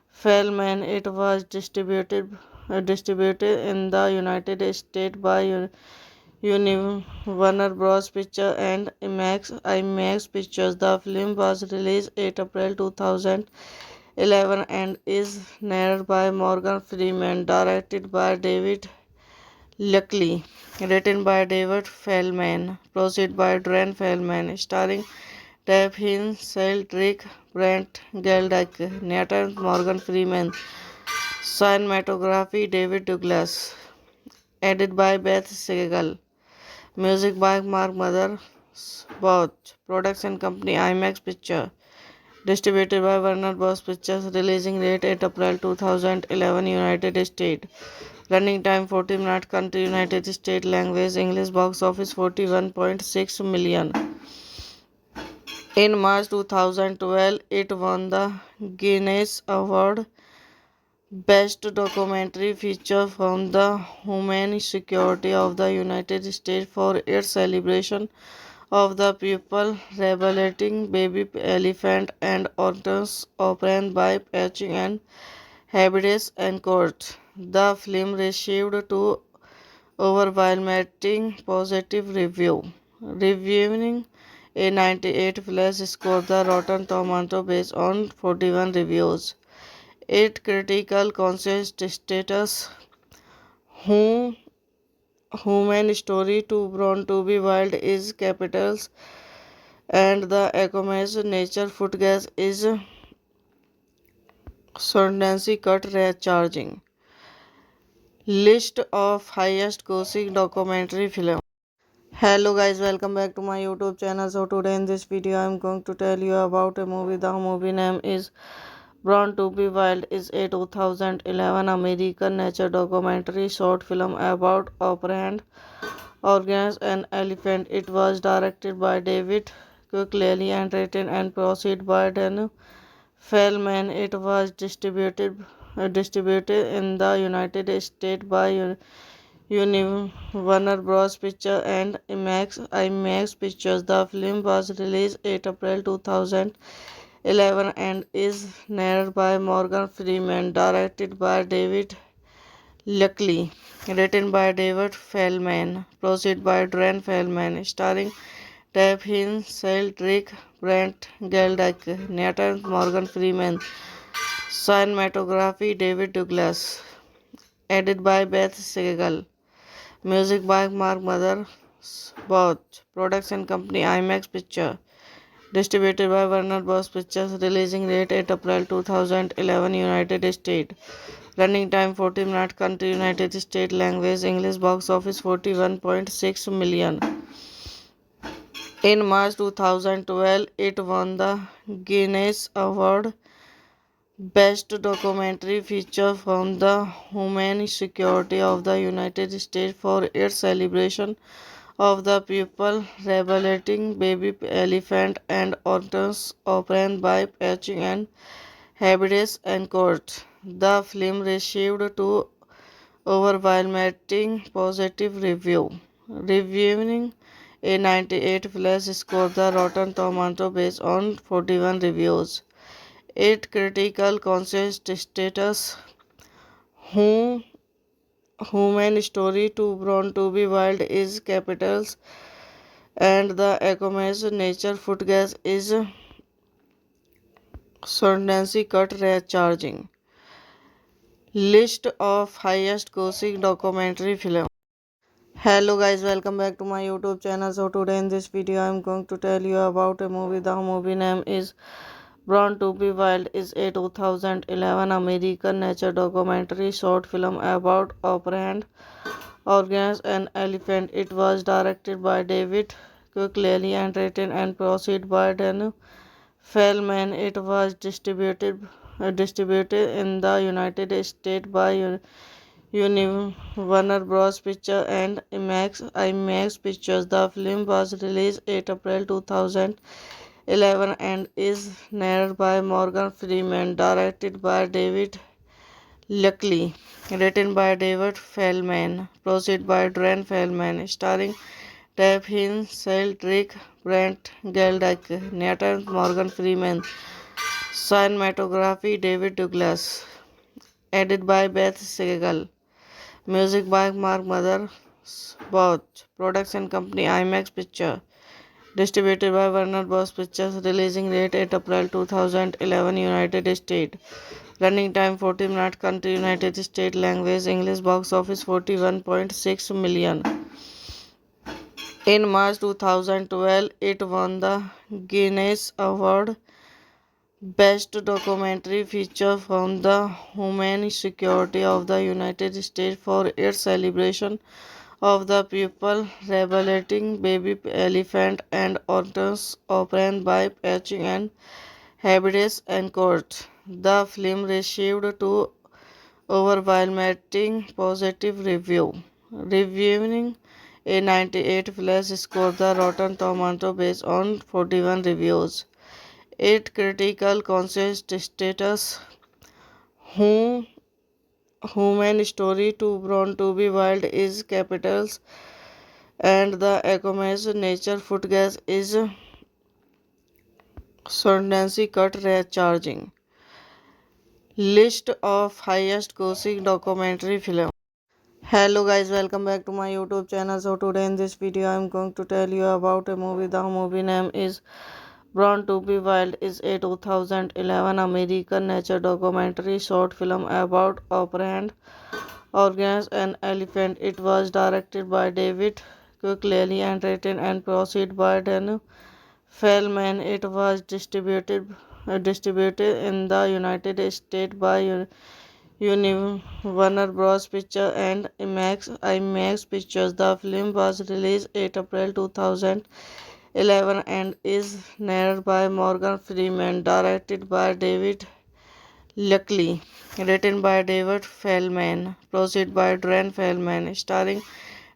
Feldman. It was distributed in the United States by Warner Bros. Pictures and IMAX Pictures. The film was released 8 April 2011 and is narrated by Morgan Freeman, directed by David Luckley, written by David Feldman, produced by Dan Feldman, starring Tab Hinsel, Rick Brent, Geldick, Nathan Morgan Freeman, cinematography David Douglas, edited by Beth Segal. Music by Mark Mothersbaugh. Production company IMAX Picture. Distributed by Warner Bros. Pictures. Releasing date 8 April 2011, United States. Running time 40 minutes. Country United States. Language English. Box office 41.6 million. In March 2012, it won the Guinness Award Best documentary feature from the Homeland Security of the United States for its celebration of the people rehabilitating baby elephant and organs obtained by patching and habitats and court. The film received two overwhelming positive review. Reviewing a 98 plus scored the Rotten Tomato based on 41 reviews. Its critical consensus status who human story too born to be wild is capitals and the Ecoma's nature food gas is Sundancy cut rate charging. List of highest grossing documentary film. Hello guys, welcome back to my YouTube channel. So today in this video I am going to tell you about a movie. The movie name is Born to be Wild is a 2011 American nature documentary short film about operant organs and elephant. It was directed by David Quigley and written and produced by Dan Feldman. It was distributed in the United States by Warner Bros. Pictures and IMAX Pictures. The film was released 8 April 2011 and is narrated by Morgan Freeman, directed by David Luckley, written by David Feldman, produced by Dan Feldman, starring Tab Hensel, Rick Brent, Geldeck, Nathan Morgan Freeman, cinematography David Douglas, edited by Beth Segal, music by Mark Mothersbaugh, production company IMAX Picture, distributed by Warner Bros. Pictures, releasing date 8 April 2011, United States. Running time 40 minutes. Country United States. Language English. Box office 41.6 million. In March 2012, it won the Guinness Award Best Documentary Feature from the Homeland Security of the United States for its celebration of the people rehabilitating baby elephant and organs obtained by patching and habitats and court. The film received two overwhelming positive review. Reviewing a 98 plus score the Rotten Tomato based on 41 reviews. Its critical consensus status who human story too born to be wild is capitals and the Ecoma's nature food gas is Sundancy cut rate charging. List of highest grossing documentary film. Hello guys, welcome back to my YouTube channel. So today in this video I am going to tell you about a movie. The movie name is Born to be Wild is a 2011 American nature documentary short film about operant organs and elephant. It was directed by David Quigley and written and produced by Dan Feldman. It was distributed in the United States by Warner Bros. Pictures and IMAX Pictures. The film was released 8 April 2011 and is narrated by Morgan Freeman, directed by David Luckley, written by David Feldman, produced by Dan Feldman, starring Tab Hensel, Rick Brent, Geldeck, Nathan Morgan Freeman, cinematography David Douglas, edited by Beth Segal. Music by Mark Mothersbaugh. Production company IMAX Picture. Distributed by Warner Bros. Pictures. Releasing date 8 April 2011, United States. Running time 40 minutes. Country United States. Language English. Box office 41.6 million. In March 2012, it won the Guinness Award Best Documentary Feature from the Homeland Security of the United States for its celebration of the people rehabilitating baby elephant and organs obtained by patching and habitats and court. The film received two overwhelming positive review. Reviewing a 98 plus score the Rotten Tomato based on 41 reviews. Its critical consensus status who human story too born to be wild is capitals and the Acom's nature food gas is Sondancy cut rate charging. List of highest grossing documentary film. Hello guys, welcome back to my YouTube channel. So today in this video I am going to tell you about a movie. The movie name is Born to be Wild is a 2011 American nature documentary short film about operant organs and elephant. It was directed by David Quigley and written and produced by Dan Feldman. It was distributed in the United States by Warner Bros. Pictures and IMAX Pictures. The film was released 8 April 2011 and is narrated by Morgan Freeman, directed by David Luckley, written by David Feldman, produced by Dan Feldman, starring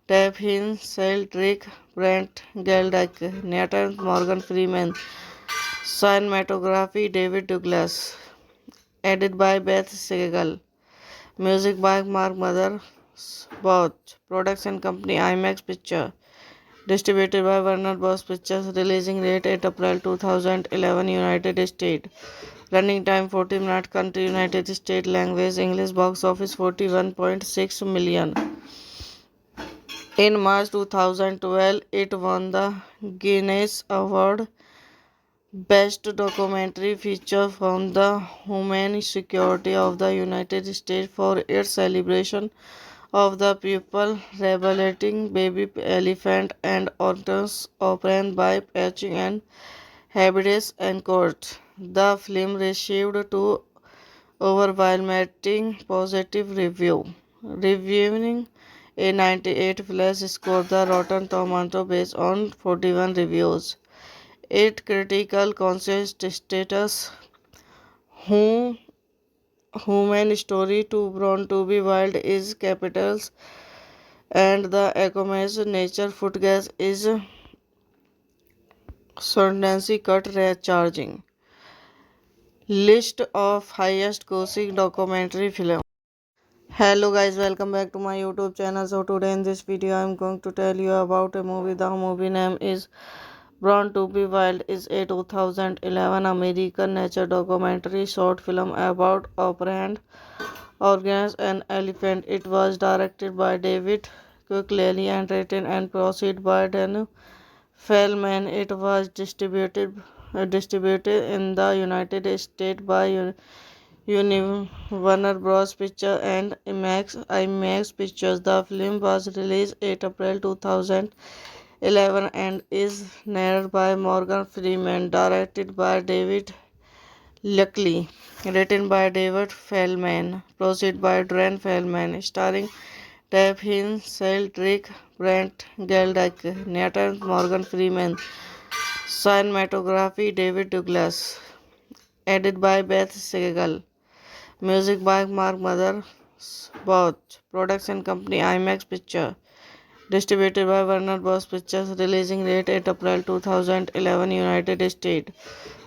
Tab Hines, Cedric Brent, Geldeck, Nathan Morgan Freeman, cinematography David Douglas, edited by Beth Segal, music by Mark Mothersbaugh, production company IMAX Picture, distributed by Warner Bros. Pictures, releasing date 8 April 2011, United States. Running time 40 minutes. Country United States. Language English. Box office 41.6 million. In March 2012, it won the Guinness Award Best Documentary Feature from the Homeland Security of the United States for its celebration of the people rehabilitating baby elephant and otters opened by patching and habitats and court. The film received two overwhelming positive reviewing a 98 plus score. The Rotten Tomato based on 41 reviews. Its critical conscious status who human story too born to be wild is capitals and the Acom's nature food gas is Sondancy cut rate charging. List of highest grossing documentary film. Hello guys, welcome back to my YouTube channel. So today in this video I am going to tell you about a movie. The movie name is Born to be Wild is a 2011 American nature documentary short film about operant organs and elephant. It was directed by David Quigley and written and produced by Dan Feldman. It was distributed in the United States by Warner Bros. Pictures and IMAX Pictures. The film was released 8 April 2011 and is narrated by Morgan Freeman, directed by David Luckley, written by David Feldman, produced by Dan Feldman, starring Tab Hines, Cedric Brent, Geldeck, Nathan Morgan Freeman, cinematography David Douglas, edited by Beth Segal, music by Mark Mothersbaugh, production company IMAX Picture, distributed by Warner Bros. Pictures, releasing date 8 April 2011, United States.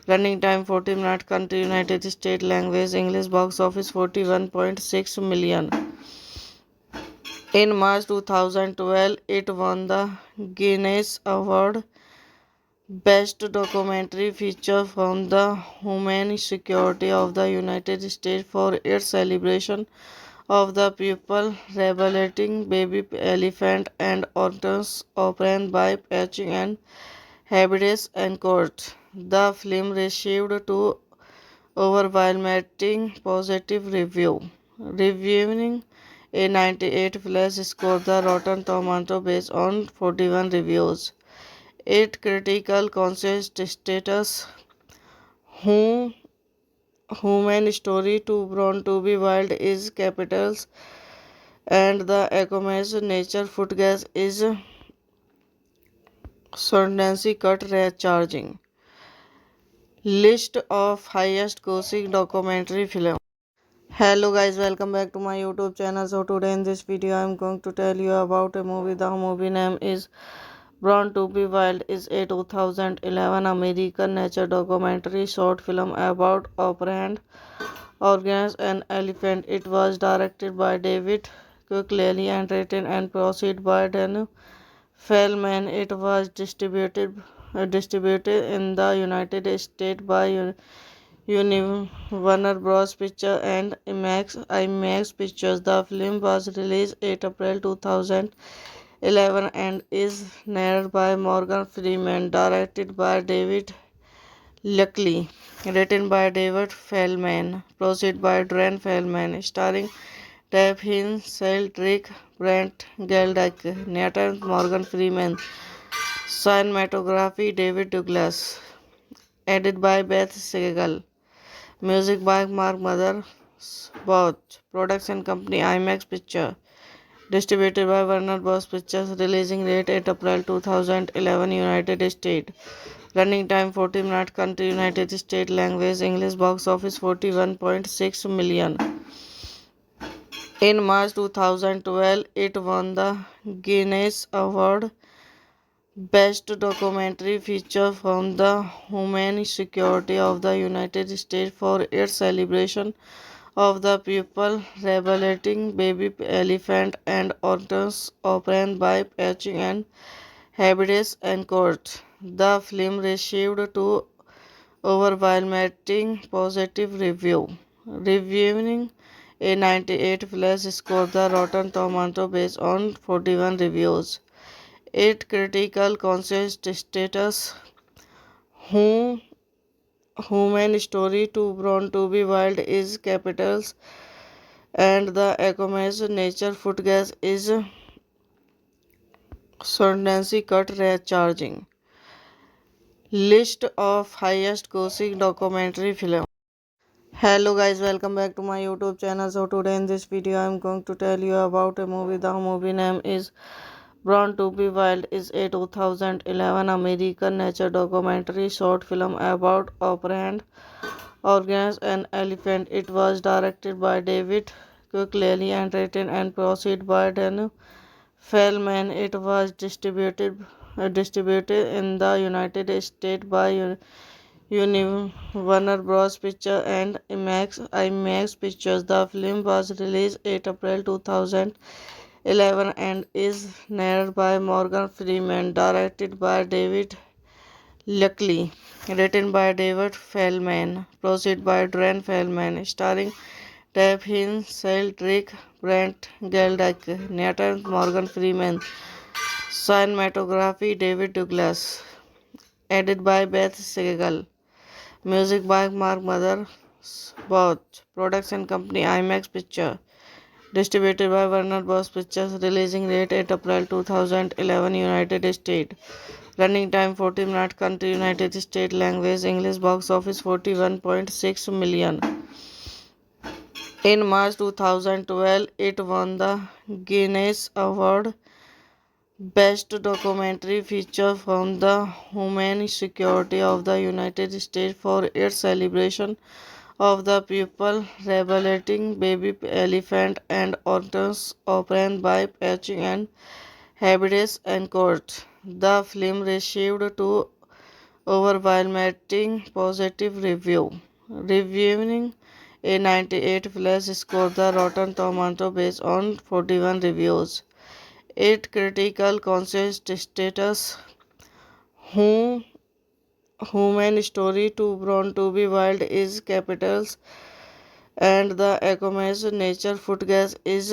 Running time 40 minutes. Country United States. Language English. Box office 41.6 million. In March 2012, it won the Guinness Award Best Documentary Feature from the Homeland Security of the United States for its celebration of the people rehabilitating baby elephant and otters opened by patching and habitats and court. The film received two overwhelming positive reviewing a 98 plus score. The Rotten Tomato based on 41 reviews. Its critical conscious status who human story too born to be wild is capitals and the Acom's nature food gas is Sondancy cut rate charging. List of highest grossing documentary film. Hello guys, welcome back to my YouTube channel. So today in this video I am going to tell you about a movie. The movie name is Born to be Wild is a 2011 American nature documentary short film about operant organized an elephant. It was directed by David Quigley and written and produced by Dan Feldman. It was distributed in the United States by Warner Bros. Pictures and IMAX Pictures. The film was released 8 April 2011 and is narrated by Morgan Freeman, directed by David Luckily, written by David Feldman, produced by Dan Feldman, starring Tab Hines, Cedric Brent, Geldeck, Nathan Morgan Freeman, cinematography David Douglas, edited by Beth Segal, music by Mark Mothersbaugh, production company IMAX Picture, distributed by Warner Bros. Pictures, releasing date 8 April 2011, United States. Running time 40 minutes. Country United States. Language English. Box office 41.6 million. In March 2012, it won the Guinness Award Best Documentary Feature from the Homeland Security of the United States for its celebration of the people rehabilitating baby elephant and organs opened by patching and habitats and court. The film received two overwhelming positive reviewing a 98 plus score the Rotten Tomato based on 41 reviews. Its critical consensus who human story too born to be wild is capitals and the Aquaman's nature foot gas is Sundance cut rate charging. List of highest grossing documentary film. Hello guys, welcome back to my YouTube channel. So today in this video I am going to tell you about a movie. The movie name is Born to be Wild is a 2011 American nature documentary short film about operant organized an elephant. It was directed by David Quigley and written and produced by Dan Feldman. It was distributed in the United States by Warner Bros. Pictures and IMAX Pictures. The film was released 8 April 2011 and is narrated by Morgan Freeman, directed by David Luckily, written by David Feldman, produced by Dan Feldman, starring Tab Hines, Cedric Brent, Geldeck, Nathan Morgan Freeman, cinematography David Douglas, edited by Beth Segal. Music by Mark Mothersbaugh. Production company IMAX Picture. Distributed by Warner Bros. Pictures. Releasing date 8 April 2011, United States. Running time 40 minutes. Country United States. Language English. Box office 41.6 million. In March 2012, it won the Guinness Award Best Documentary Feature from the Homeland Security of the United States for its celebration of the people rehabilitating baby elephant and organs opened by patching and habitats and court. The film received two overwhelming positive reviewing a 98 plus score the Rotten Tomato based on 41 reviews. Its critical consensus who human story too born to be wild is capitals and the Aquaman's nature foot gas is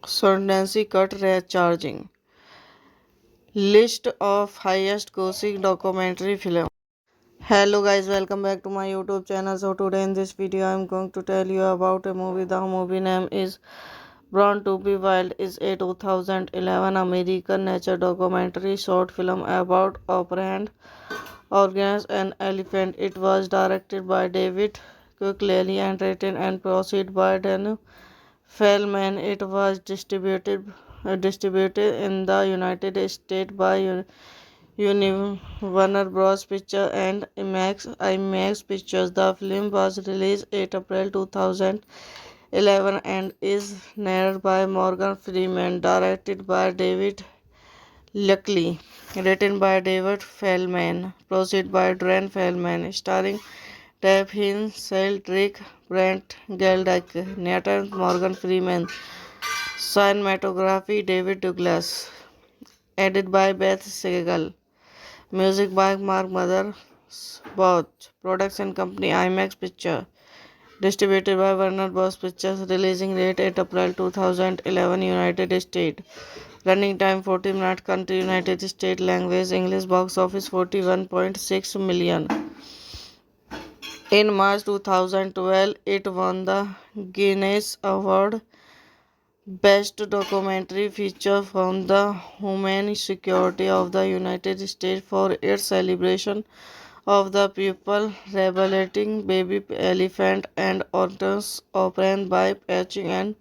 Sundance cut rate charging. List of highest grossing documentary film. Hello guys, welcome back to my YouTube channel. So today in this video I am going to tell you about a movie. The movie name is Born to be Wild is a 2011 American nature documentary short film about operant organized an elephant. It was directed by David Quigley and written and produced by Dan Feldman. It was distributed in the United States by Warner Bros. Pictures and IMAX Pictures. The film was released 8 April 2011 and is narrated by Morgan Freeman, directed by David Luckily, written by David Feldman, produced by Dan Feldman, starring Tab Hin, Trick, Brent Geldeck, Nathan Morgan Freeman, cinematography David Douglas, edited by Beth Segal, music by Mark Mother, Both, production company IMAX Picture, distributed by Warner Bros. Pictures, releasing date 8 April 2011, United States. Running time 40 minutes, country United States, language English, box office 41.6 million. In March 2012, it won the Guinness Award Best Documentary Feature from the Homeland Security of the United States for its celebration of the people rehabilitating baby elephant and otters opened by patching and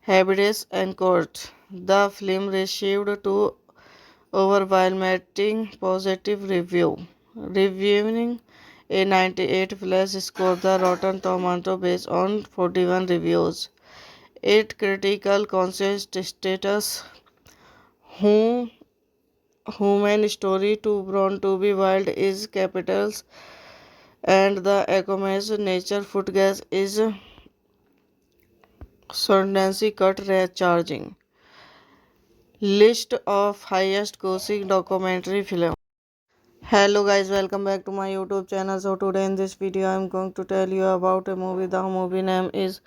habitats and court. The film received two overwhelming positive reviewing a 98 plus score the Rotten Tomato based on 41 reviews. Its critical consensus status who human story to born to be wild is capitals and the Acoma's nature food gas is Sundancy cut rate charging. List of highest grossing documentary film. Hello guys, welcome back to my YouTube channel. So today in this video I am going to tell you about a movie. The movie name is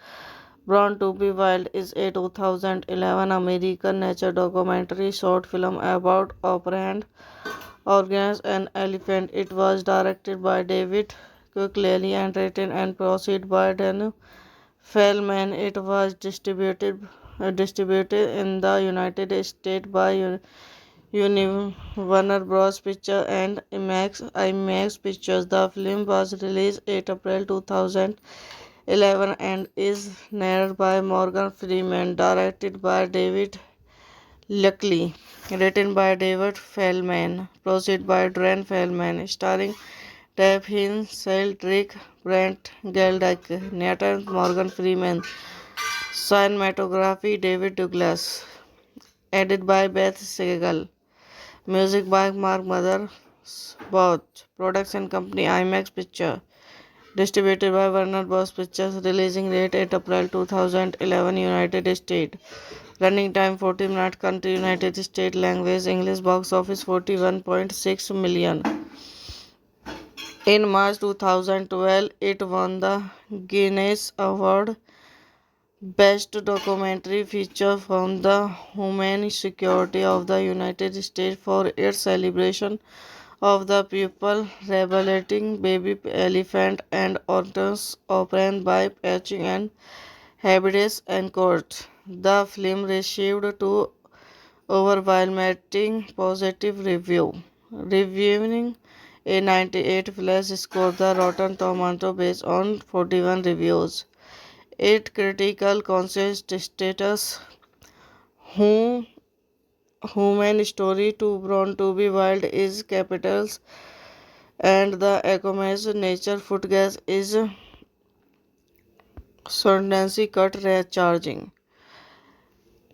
Born to be Wild is a 2011 American nature documentary short film about operant organs and elephant. It was directed by David Quigley and written and produced by Dan Feldman. It was distributed in the United States by Warner Bros. Pictures and IMAX Pictures. The film was released 8 April 2011 and is narrated by Morgan Freeman, directed by David Luckily, written by David Feldman, produced by Dran Feldman, starring Tab Hin, Trick, Brent Geldeck, Nathan Morgan Freeman, cinematography David Douglas, edited by Beth Segal, music by Mark Mother, Both, production company IMAX Picture, distributed by Warner Bros. Pictures, releasing date 8 April 2011, United States. Running time 40 minutes, country United States, language English, box office 41.6 million. In March 2012, it won the Guinness Award Best Documentary Feature from the Homeland Security of the United States for its celebration of the people rehabilitating baby elephant and otters opened by patching and habitats and court. The film received two overwhelming positive reviewing a 98 plus score the Rotten Tomato based on 41 reviews. Its critical consensus status who human story to born to be wild is capitals and the Acoma's nature food gas is Sundancy cut rate charging.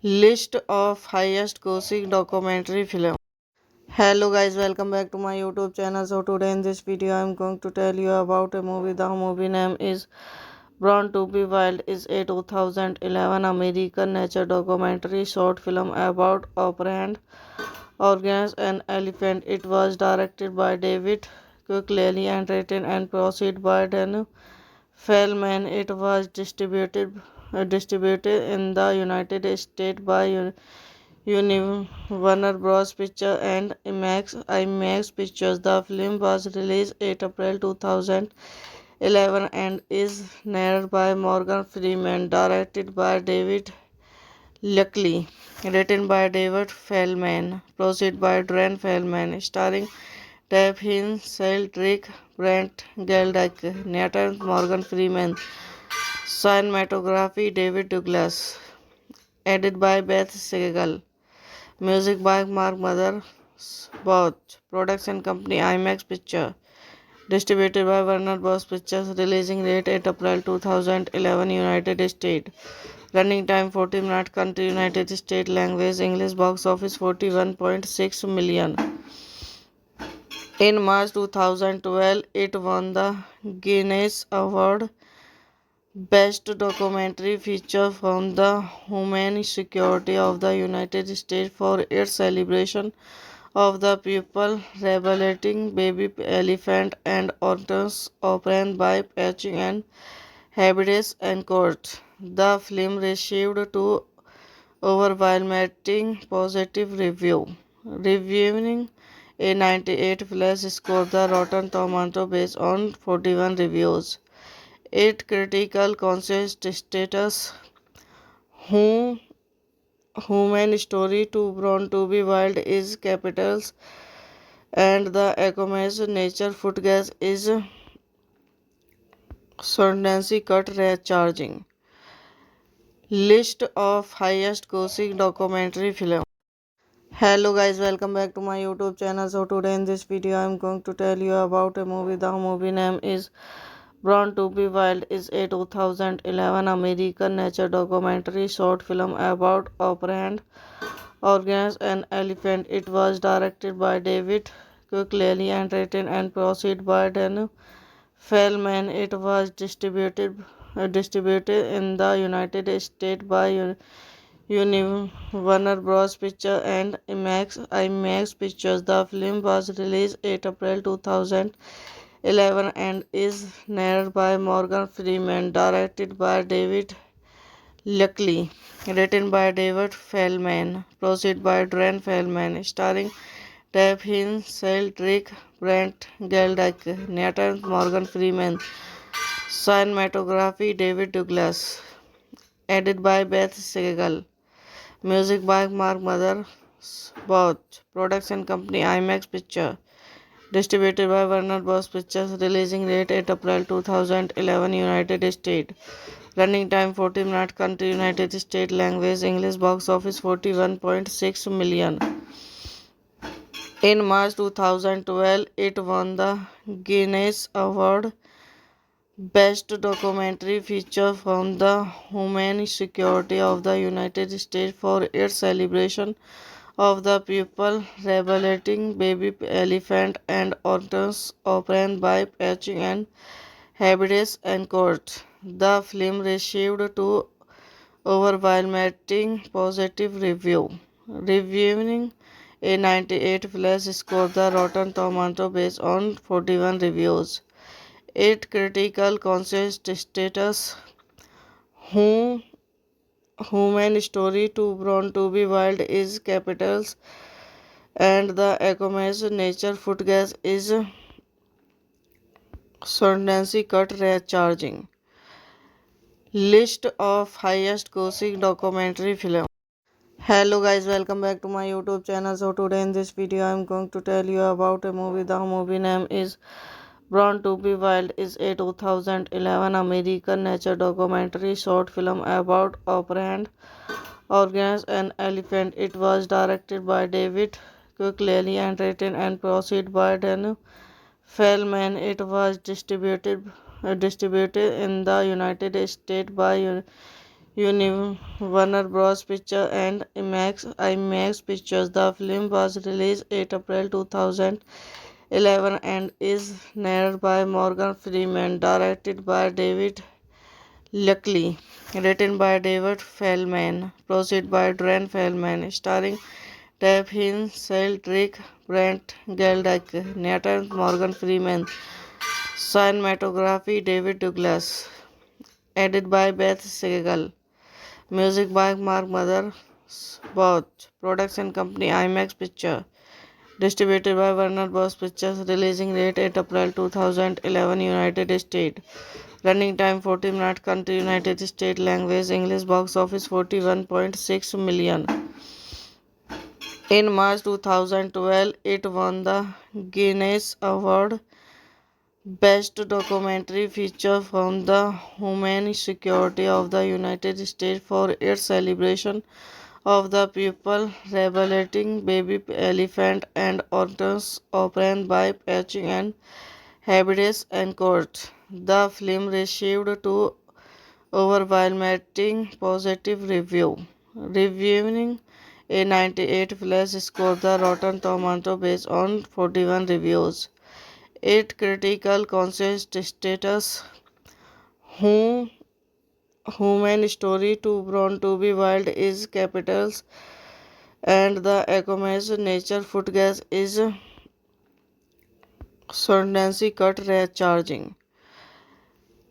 List of highest grossing documentary film. Hello guys, welcome back to my YouTube channel. So today in this video I am going to tell you about a movie. The movie name is Born to be Wild is a 2011 American nature documentary short film about operant organs and elephant. It was directed by David Quigley and written and produced by Dan Feldman. It was distributed in the United States by Warner Bros. Pictures and IMAX Pictures. The film was released 8 April 2011 and is narrated by Morgan Freeman, directed by David Luckily, written by David Feldman, produced by Dran Feldman, starring Tab Hin, Trick, Brent Geldeck, Nathan Morgan Freeman, cinematography David Douglas, edited by Beth Segal, music by Mark Mother, Both, production company IMAX Picture, distributed by Warner Bros. Pictures, releasing date 8 April 2011, United States. Running time 40 minutes, country United States, language English, box office 41.6 million. In March 2012, it won the Guinness Award Best Documentary Feature from the Homeland Security of the United States for its celebration of the people rehabilitating baby elephant and otters opened by patching and habitats and court. The film received two overwhelming positive reviewing a 98 plus score the Rotten Tomato based on 41 reviews. Its critical consensus status who human story to born to be wild is capitals and the Acomas nature food gas is Sundancy cut rate charging. List of highest grossing documentary film. Hello guys, welcome back to my YouTube channel. So today in this video I am going to tell you about a movie. The movie name is Born to be Wild is a 2011 American nature documentary short film about operand organs and elephant. It was directed by David Quigley and written and produced by Dan Feldman. It was distributed in the United States by Warner Bros. Pictures and IMAX Pictures. The film was released 8 April 2011 and is narrated by Morgan Freeman, directed by David Luckily, written by David Feldman, produced by Dran Feldman, starring Dave Hill, Cedric Brent, Geldick, Nathan Morgan Freeman, cinematography David Douglas, edited by Beth Segal, music by Mark Mothersbaugh, production company IMAX Picture, distributed by Warner Bros. Pictures, releasing date 8 April 2011, United States. Running time 40 minutes. Country United States. Language English. Box office 41.6 million. In March 2012, it won the Guinness Award Best Documentary Feature from the Homeland Security of the United States for its celebration of the people rehabilitating baby elephant and otters opened by patching and habitats and court. The film received two overwhelming positive reviewing a 98 plus score the Rotten Tomato based on 41 reviews. Its critical consensus status who human story to born to be wild is capitals and the Acomas nature food gas is Sundancy cut rate charging. List of highest grossing documentary film. Hello guys, welcome back to my YouTube channel. So today in this video I am going to tell you about a movie. The movie name is Born to be Wild is a 2011 American nature documentary short film about operand organs and elephant. It was directed by David Quigley and written and produced by Dan Feldman. It was distributed in the United States by Warner Bros. Pictures and IMAX Pictures. The film was released 8 April 2011 and is narrated by Morgan Freeman, directed by David Luckily, written by David Feldman, produced by Dran Feldman, starring Dave Hill, Cedric Brent, Geldick, Nathan Morgan Freeman, cinematography David Douglas, edited by Beth Segal, music by Mark Mothersbaugh, production company IMAX Picture, distributed by Warner Bros. Pictures, releasing date 8 April 2011, United States. Running time 40 minutes. Country United States. Language English. Box office 41.6 million. In March 2012, it won the Guinness Award Best Documentary Feature from the Homeland Security of the United States for its celebration of the people rehabilitating baby elephant and otters opened by patching and habitats and court. The film received two overwhelming positive reviewing A 98 Flash scored the Rotten Tomato based on 41 reviews. Its critical consensus status who human story too born to be wild is capitals and the Aquaman's nature foot gas is Sundance cut rate charging.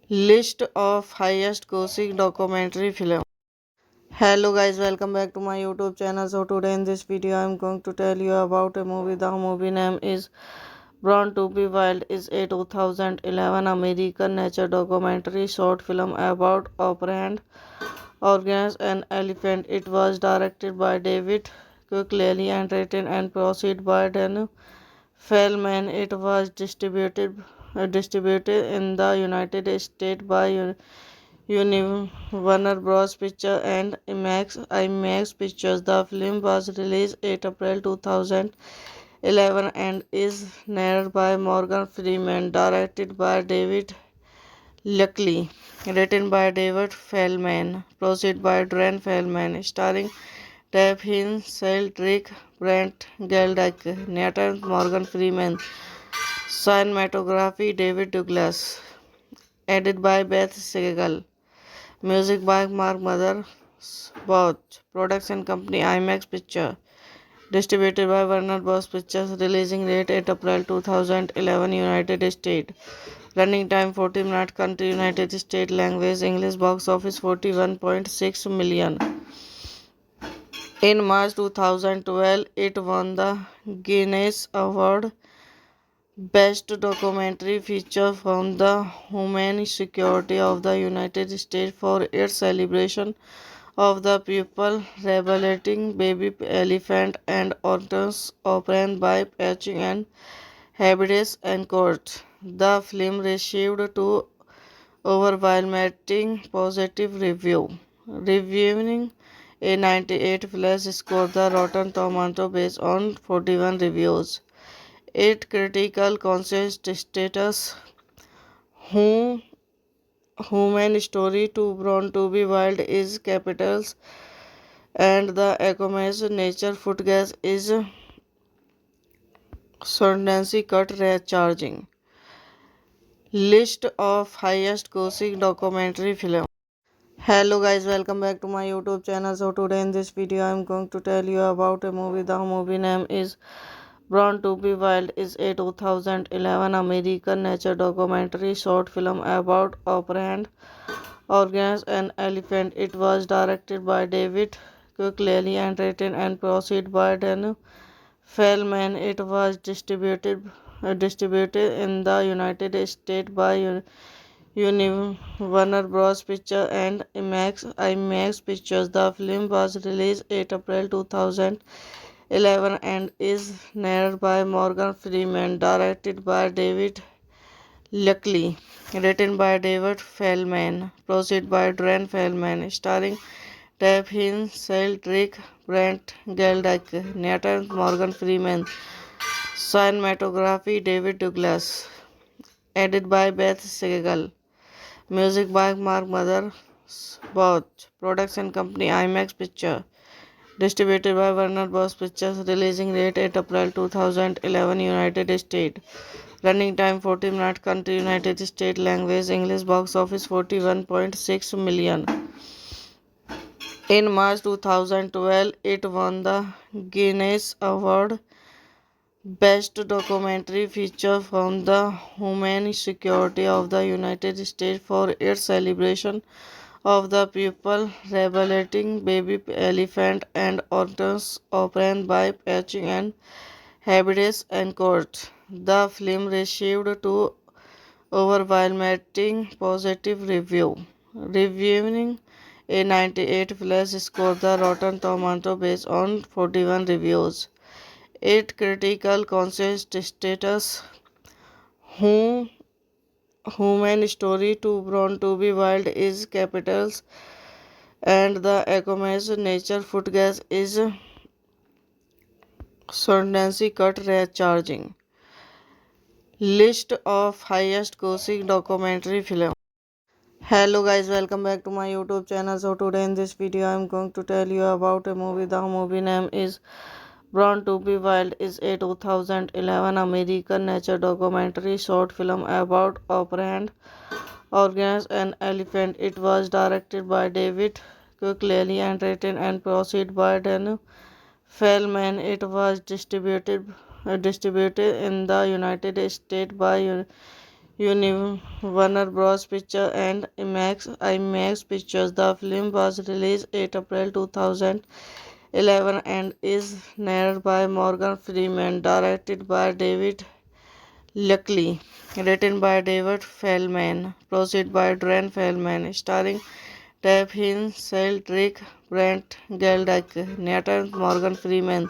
List of highest grossing documentary film. Hello guys, welcome back to my YouTube channel. So today in this video I am going to tell you about a movie. The movie name is Born to be Wild is a 2011 American nature documentary short film about operant organs and elephant. It was directed by David Kukleli and written and produced by Dan Feldman. It was distributed in the United States by Warner Bros. Pictures and IMAX Pictures. The film was released 8 April 2011 and is narrated by Morgan Freeman, directed by David Luckily, written by David Feldman, produced by Dran Feldman, starring Dave Hin, Cedric Brent, Geldeck, Nathan Morgan Freeman, cinematography David Douglas, edited by Beth Segal, music by Mark Mother, Both, production company IMAX Picture, distributed by Warner Bros. Pictures, releasing date 8 April 2011, United States. Running time 40 minutes. Country United States. Language English. Box office 41.6 million. In March 2012, it won the Guinness Award Best Documentary Feature from the Homeland Security of the United States for its celebration of the people rehabilitating baby elephant and otters opened by patching and habitats and courts. The film received two overwhelming positive review. Reviewing a 98 Flash scored the Rotten Tomato based on 41 reviews. Its critical consensus status who human story too born to be wild is capitals and the Aquaman's nature foot gas is Sundance cut rate charging. List of highest grossing documentary film. Hello guys, welcome back to my YouTube channel. So today in this video I am going to tell you about a movie. The movie name is Born to be Wild is a 2011 American nature documentary short film about operant organs and elephant. It was directed by David Kukleli and written and produced by Dan Feldman. It was distributed in the United States by Warner Bros. Pictures and IMAX Pictures. The film was released 8 April 2011 and is narrated by Morgan Freeman, directed by David Luckily, written by David Feldman, produced by Dran Feldman, starring Dave Hin, Cedric Brent, Geldeck, Nathan Morgan Freeman, cinematography David Douglas, edited by Beth Segal, music by Mark Mother, Both, production company IMAX Picture, distributed by Warner Bros. Pictures, releasing date 8 April 2011, United States. Running time 40 minutes. Country United States. Language English. Box office 41.6 million. In March 2012, it won the Guinness Award Best Documentary Feature from the Homeland Security of the United States for its celebration of the people rehabilitating baby elephant and otters opened by patching and habitats and courts. The film received two overwhelming positive review. Reviewing a 98 Flash scored the Rotten Tomato based on 41 reviews. Its critical consensus status who human story too born to be wild is capitals and the Aquaman's nature foot gas is Sundance cut rate charging. List of highest grossing documentary film. Hello guys, welcome back to my YouTube channel. So today in this video I am going to tell you about a movie. The movie name is Born to be Wild is a 2011 American nature documentary short film about operant organs and elephant. It was directed by David Kukleli and written and produced by Dan Feldman. It was distributed in the United States by Warner Bros. Pictures and IMAX Pictures. The film was released 8 April 2011 and is narrated by Morgan Freeman, directed by David Luckley, written by David Feldman, produced by Dran Feldman, starring Tab Hinn, Cedric Brent, Geldeck, Nathan Morgan Freeman,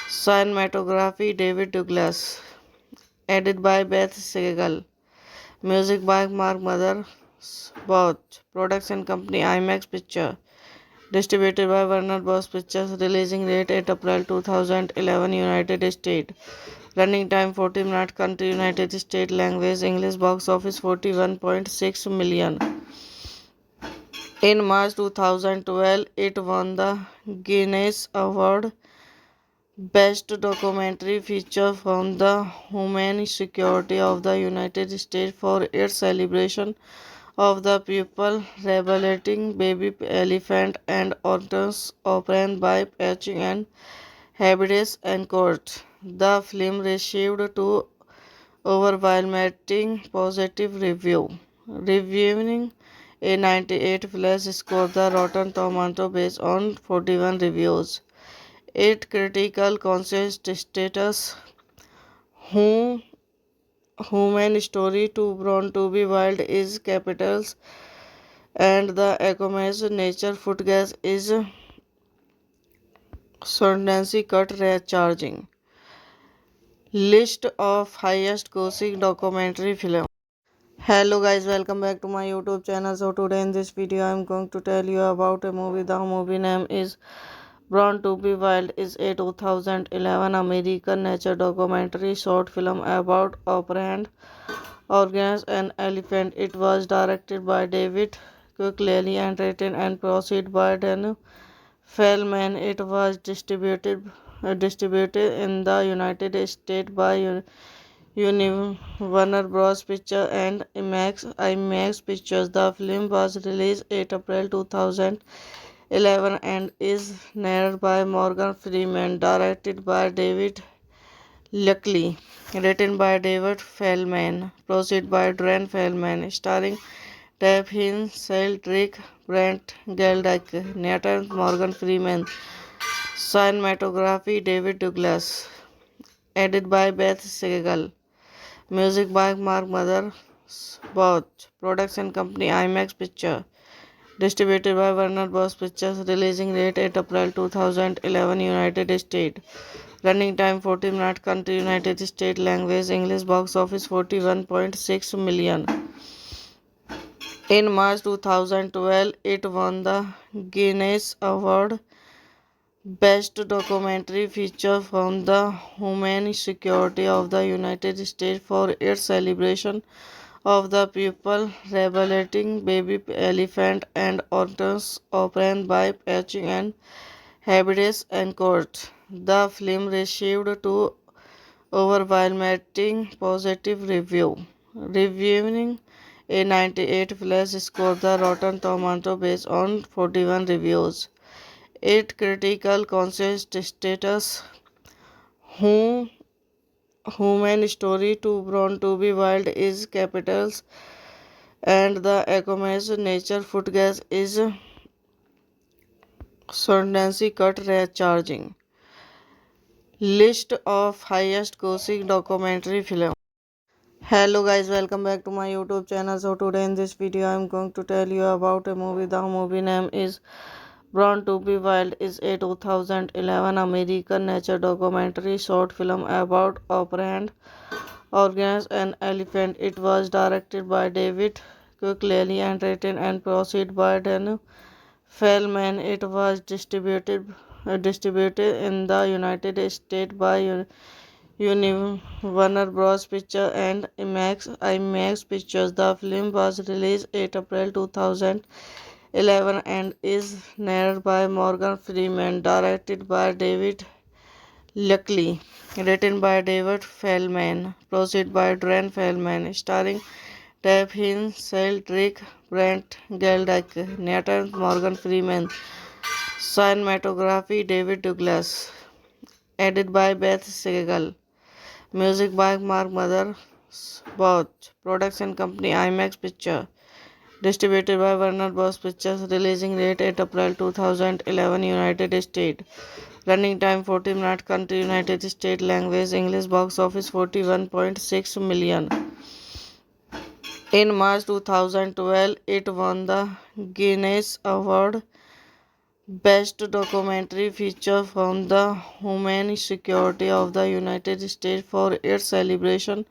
cinematography David Douglas, edited by Beth Segal. Music by Mark Mothersbaugh. Production company IMAX Picture. Distributed by Warner Bros. Pictures. Releasing date 8 April 2011 United States. Running time 40 minutes. Country United States. Language English. Box office 41.6 million. In March 2012, it won the Guinness Award Best Documentary Feature from the Humane Security of the United States for its celebration of the people rehabilitating baby elephant and otters opened by patching and habitats and court. The film received two overwhelming positive review. Reviewing a 98 plus score the Rotten Tomato based on 41 reviews. Its critical consensus status who human story to Born to be Wild is capitals and the Aquaman's nature food gas is Sundance cut rate charging. List of highest grossing documentary film. Hello guys, welcome back to my YouTube channel. So today in this video I am going to tell you about a movie. The movie name is Born to be Wild is a 2011 American nature documentary short film about operant organs and elephant. It was directed by David Kukleli and written and produced by Dan Feldman. It was distributed in the United States by Warner Bros. Pictures and IMAX Pictures. The film was released 8 April 2011 and is narrated by Morgan Freeman, directed by David Luckley, written by David Feldman, produced by Dran Feldman, starring Tab Hinn, Cedric Brent, Geldeck, Nathan Morgan Freeman, cinematography David Douglas, edited by Beth Segal. Music by Mark Mothersbaugh. Production company IMAX Picture. Distributed by Warner Bros. Pictures. Releasing date 8 April 2011 United States. Running time 40 minutes. Country United States. Language English. Box office 41.6 million. In March 2012, it won the Guinness Award Best Documentary Feature from the Humane Security of the United States for its celebration of the people rehabilitating baby elephant and otters opened by patching and habitats and court. The film received two overwhelming positive review. Reviewing a 98 plus score the Rotten Tomato based on 41 reviews. Its critical consensus status who human story to Born to be Wild is capitals and the Aquaman's nature food gas is Sundance cut rate charging. List of highest grossing documentary film. Hello guys, welcome back to my YouTube channel. So today in this video I am going to tell you about a movie. The movie name is Born to be Wild is a 2011 American nature documentary short film about operant organs and elephant. It was directed by David Kukleli and written and produced by Dan Feldman. It was distributed in the United States by Warner Bros. Picture and IMAX Pictures. The film was released 8 April 2011 and is narrated by Morgan Freeman, directed by David Luckily, written by David Feldman, produced by Dran Feldman, starring Dave Hill, Cedric Brent, Geldeck, Nathan Morgan Freeman, cinematography David Douglas, edited by Beth Segal, music by Mark Both, production company IMAX Picture, distributed by Warner Bros. Pictures, releasing date 8 April 2011, United States. Running time 40 minutes. Country United States. Language English. Box office 41.6 million. In March 2012, it won the Guinness Award Best Documentary Feature from the Homeland Security of the United States for its celebration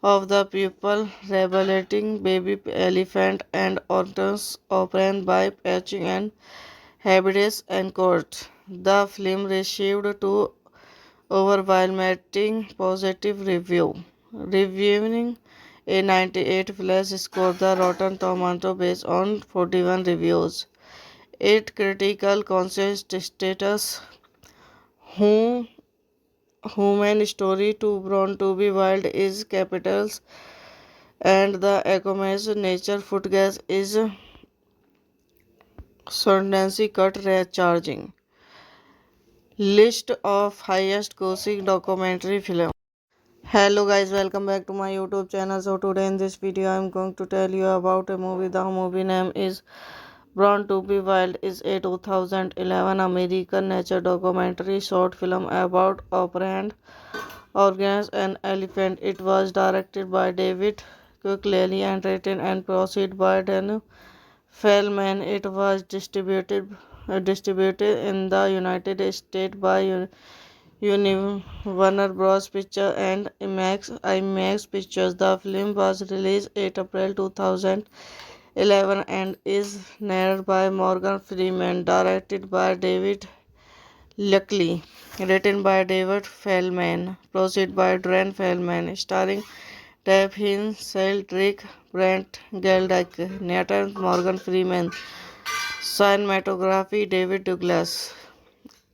of the people rehabilitating baby elephant and otters opened by patching and habitats and court. The film received two overwhelming positive reviewing a 98 plus score. The Rotten Tomato based on 41 reviews. Its critical consensus status who human story to Born to be Wild is capitals and the Aquaman's nature foot gas is Sundance cut rate charging. List of highest grossing documentary film. Hello guys, welcome back to my YouTube channel. So today in this video I am going to tell you about a movie. The movie name is Born to be Wild is a 2011 American nature documentary short film about operant organs and elephant. It was directed by David Quigley and written and produced by Dan Feldman. It was distributed in the United States by Warner Bros. Picture and IMAX Pictures. The film was released 8 April 2011 and is narrated by Morgan Freeman, directed by David Luckily, written by David Feldman, produced by Dran Feldman, starring Dave Hill, Cedric Brent, Geldeck, Nathan Morgan Freeman, cinematography David Douglas,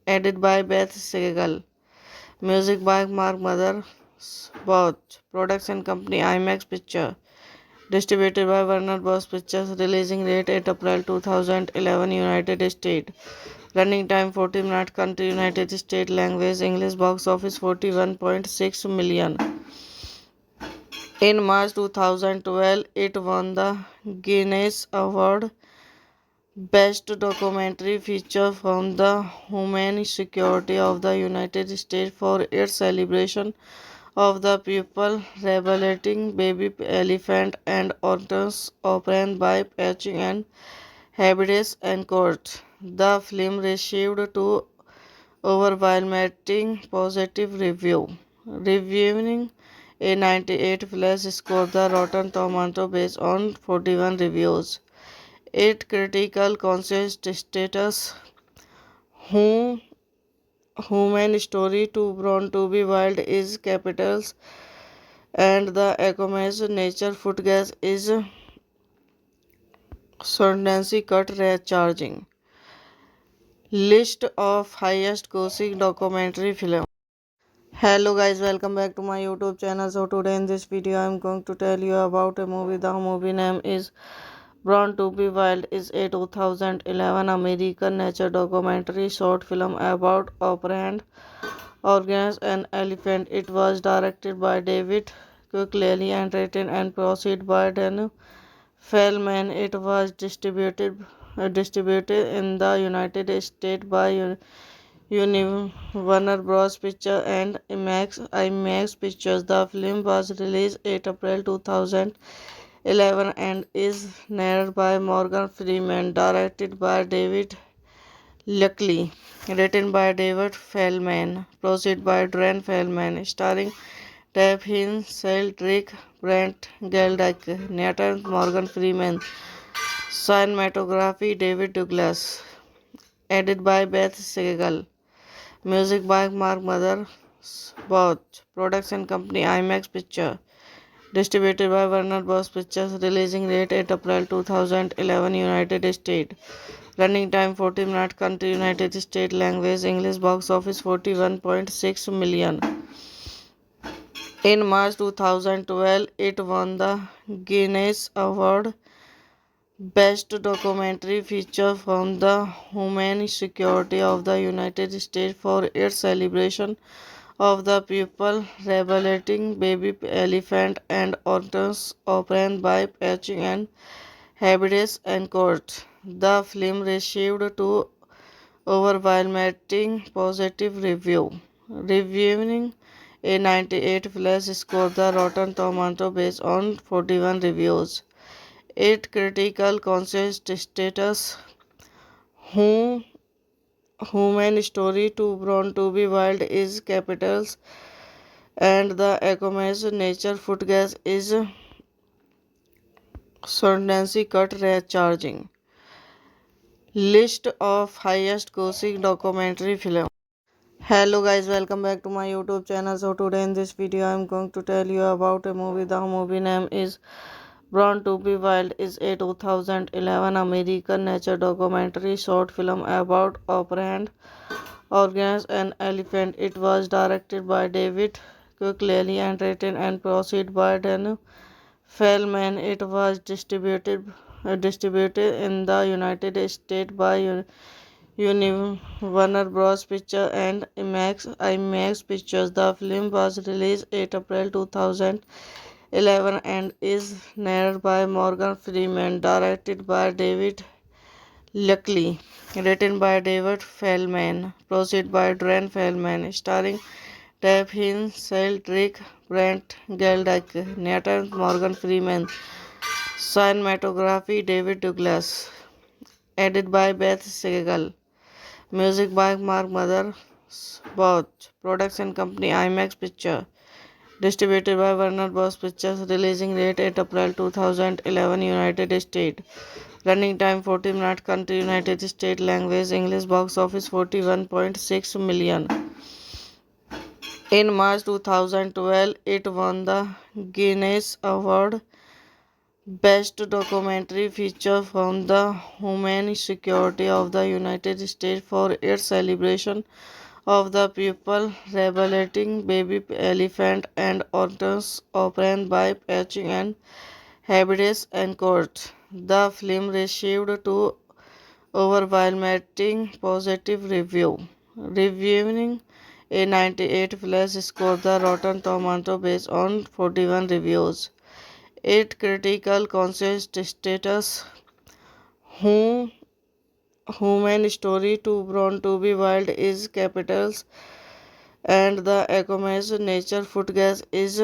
edited by Beth Segal. Music by Mark Both, production company IMAX Picture, distributed by Warner Bros. Pictures, releasing date 8 April 2011, United States. Running time 40 minutes. Country United States. Language English. Box office 41.6 million. In March 2012, it won the Guinness Award Best Documentary Feature from the Homeland Security of the United States for its celebration of the people rehabilitating baby elephant and otters opened by patching and habitats and court. The film received two overwhelming positive reviewing a 98 plus score. The Rotten Tomato based on 41 reviews. Its critical consensus status who human story to Born to be Wild is capitals and the Aquaman's nature foot gas is Sundance cut rate charging. List of highest grossing documentary film. Hello guys, welcome back to my YouTube channel. So today in this video I am going to tell you about a movie. The movie name is Born to be Wild is a 2011 American nature documentary short film about operant organs and elephant. It was directed by David Quigley and written and produced by Dan Feldman. It was distributed in the United States by Warner Bros. Picture and IMAX Pictures. The film was released 8 April 2011 and is narrated by Morgan Freeman, directed by David Luckily, written by David Feldman, produced by Dran Feldman, starring Dave Hill, Cedric Brent, Geldeck, Nathan Morgan Freeman, cinematography David Douglas, edited by Beth Segal. Music by Mark Both. Production company IMAX Picture. Distributed by Warner Bros. Pictures. Releasing date 8 April 2011 United States. Running time 40 minutes. Country United States. Language English. Box office 41.6 million. In March 2012, it won the Guinness Award Best Documentary Feature from the Homeland Security of the United States for its celebration of the people rehabilitating baby elephant and otters operated by Patching and Habitats and Court. The film received two overwhelming positive reviewing a 98 plus score the Rotten Tomato based on 41 reviews. Its critical consensus status who human story to Born to be Wild is capitals and the Aquaman's nature foot gas is Sundance cut rate charging. List of highest grossing documentary film. Hello guys, welcome back to my YouTube channel. So today in this video I am going to tell you about a movie. The movie name is Born to be Wild is a 2011 American nature documentary short film about operant organs and elephant. It was directed by David Quigley and written and produced by Dan Feldman. It was distributed in the United States by Warner Bros. Pictures and IMAX Pictures. The film was released 8 April 2011 and is narrated by Morgan Freeman, directed by David Luckily, written by David Feldman, produced by Dan Feldman, starring Tab Hinsel, Rick Brent, Geldeck, Nathan Morgan Freeman, cinematography David Douglas, edited by Beth Segal, music by Mark Mother, both. Production company IMAX Picture. Distributed by Warner Bros. Pictures. Releasing date 8 April 2011 United States. Running time 40 minutes. Country United States. Language English. Box office 41.6 million. In March 2012, it won the Guinness Award Best Documentary Feature from the Homeland Security of the United States for its celebration of the people rehabilitating baby elephant and otters operated by Patching and Habitats and Court. The film received two overwhelming positive reviewing a 98 plus score the Rotten Tomato based on 41 reviews. Its critical consensus status who human story to Born to be Wild is capitals and the Aquaman's nature foot gas is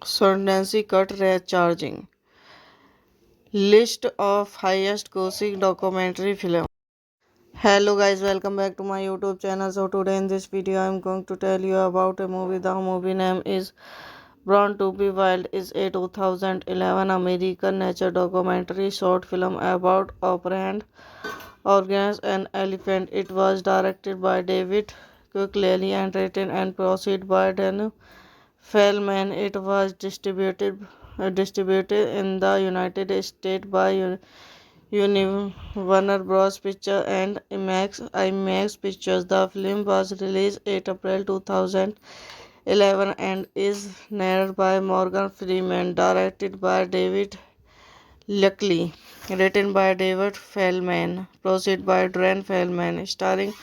Sundance cut rate charging. List of highest grossing documentary film. Hello guys, welcome back to my YouTube channel. So today in this video I am going to tell you about a movie. The movie name is Born to be Wild is a 2011 American nature documentary short film about operant organs and elephant. It was directed by David Quigley and written and produced by Dan Feldman. It was distributed in the United States by Warner Bros. Pictures and IMAX Pictures. The film was released 8 April 2011 and is narrated by Morgan Freeman, directed by David Luckily, written by David Feldman, produced by Dan Feldman, starring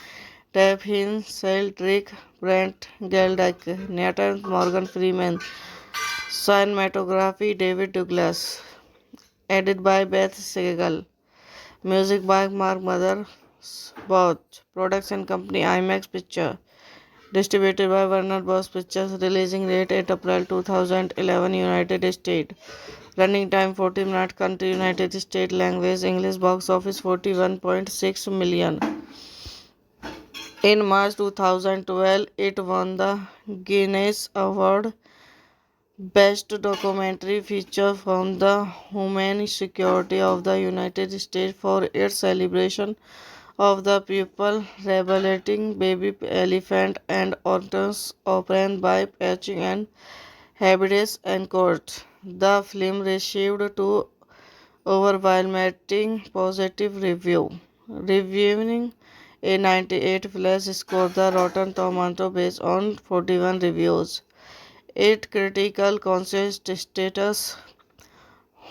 Tab Hinsel, Rick Brent, Geldeck, Nathan Morgan Freeman, cinematography David Douglas, edited by Beth Segal, music by Mark Mother, both. Production company IMAX Picture. Distributed by Warner Bros. Pictures. Releasing date 8 April 2011 United States. Running time 40 minutes. Country United States. Language English. Box office 41.6 million. In March 2012, it won the Guinness Award Best Documentary Feature from the Homeland Security of the United States for its celebration of the people rebelling baby elephant and otters opened by patching and habitats and court. The film received two overwhelming positive reviewing a 98 plus scored the Rotten Tomato based on 41 reviews. Its critical consensus status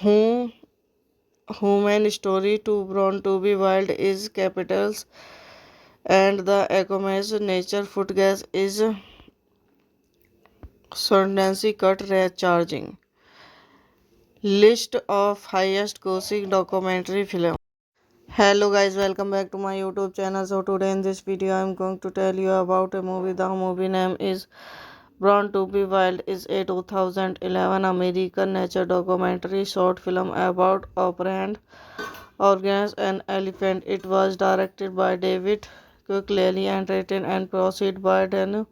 who human story too born to be wild is capitals and the Ecoma's nature food gas is Sordancy cut rate charging. List of highest grossing documentary film. Hello guys, welcome back to my YouTube channel. So today in this video I am going to tell you about a movie. The movie name is Born to be Wild is a 2011 American nature documentary short film about operant organs and elephant. It was directed by David Quigley and written and produced by Dan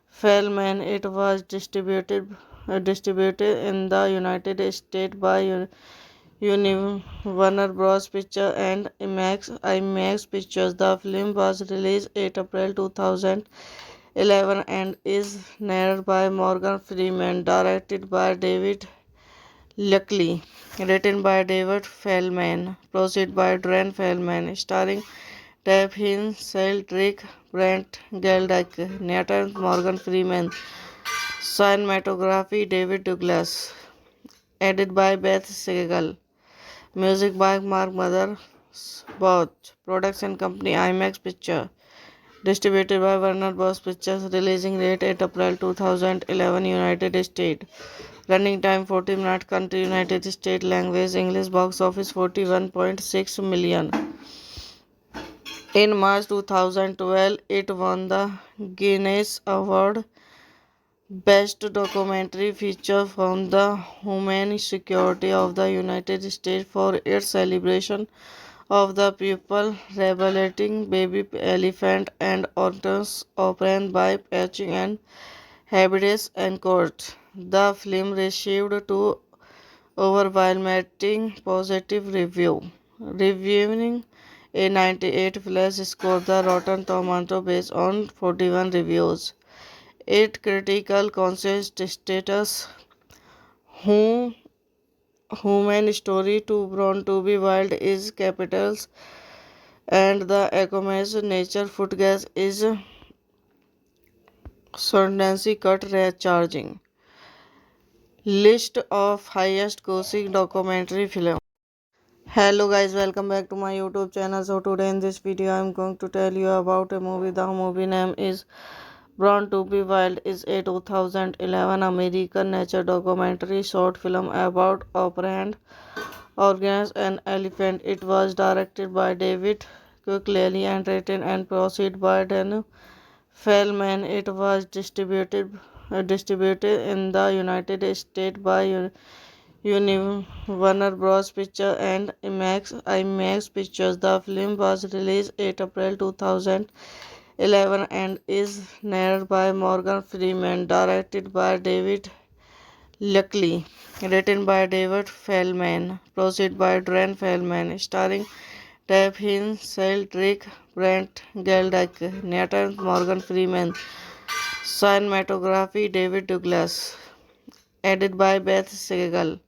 Feldman. It was distributed in the United States by Warner Bros. Pictures and IMAX Pictures. The film was released 8 April 2011 and is narrated by Morgan Freeman, directed by David Luckily, written by David Feldman, produced by Dran Feldman, starring Dave Hill, Cedric Brent, Geldick, Nathan Morgan Freeman, cinematography David Douglas, edited by Beth Segal, music by Mark Mothersbaugh, production company IMAX Picture, distributed by Warner Bros. Pictures, releasing date 8 April 2011, United States. Running time 40 minutes. Country United States. Language English. Box office 41.6 million. In March 2012, it won the Guinness Award Best Documentary Feature from the Homeland Security of the United States for its celebration of the people rebelling baby elephant and otters opened by patching and habitats and court. The film received two overwhelming positive reviewing a 98 plus scored the Rotten Tomato based on 41 reviews. Its critical consensus status who human story too born to be wild is capitals and the Ecoma's nature food gas is Sordancy cut rate charging. List of highest grossing documentary film. Hello guys, welcome back to my YouTube channel. So today in this video I am going to tell you about a movie. The movie name is Born to be Wild is a 2011 American nature documentary short film about operant organs and elephant. It was directed by David Quigley and written and produced by Dan Feldman. It was distributed in the United States by Warner Bros. Pictures and IMAX Pictures. The film was released 8 April 2011 and is narrated by Morgan Freeman, directed by David Luckily, written by David Feldman, produced by Dran Feldman, starring Dave Hill, Cedric Brent, Geldick, Nathan Morgan Freeman, cinematography David Douglas, edited by Beth Segal,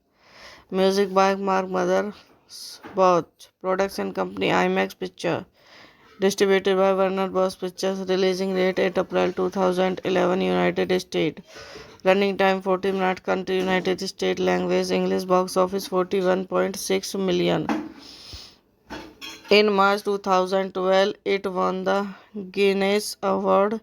music by Mark Mothersbaugh, production company IMAX Picture, distributed by Warner Bros. Pictures, releasing date 8 April 2011, United States. Running time 40 minutes. Country United States. Language English. Box office 41.6 million. In March 2012, it won the Guinness Award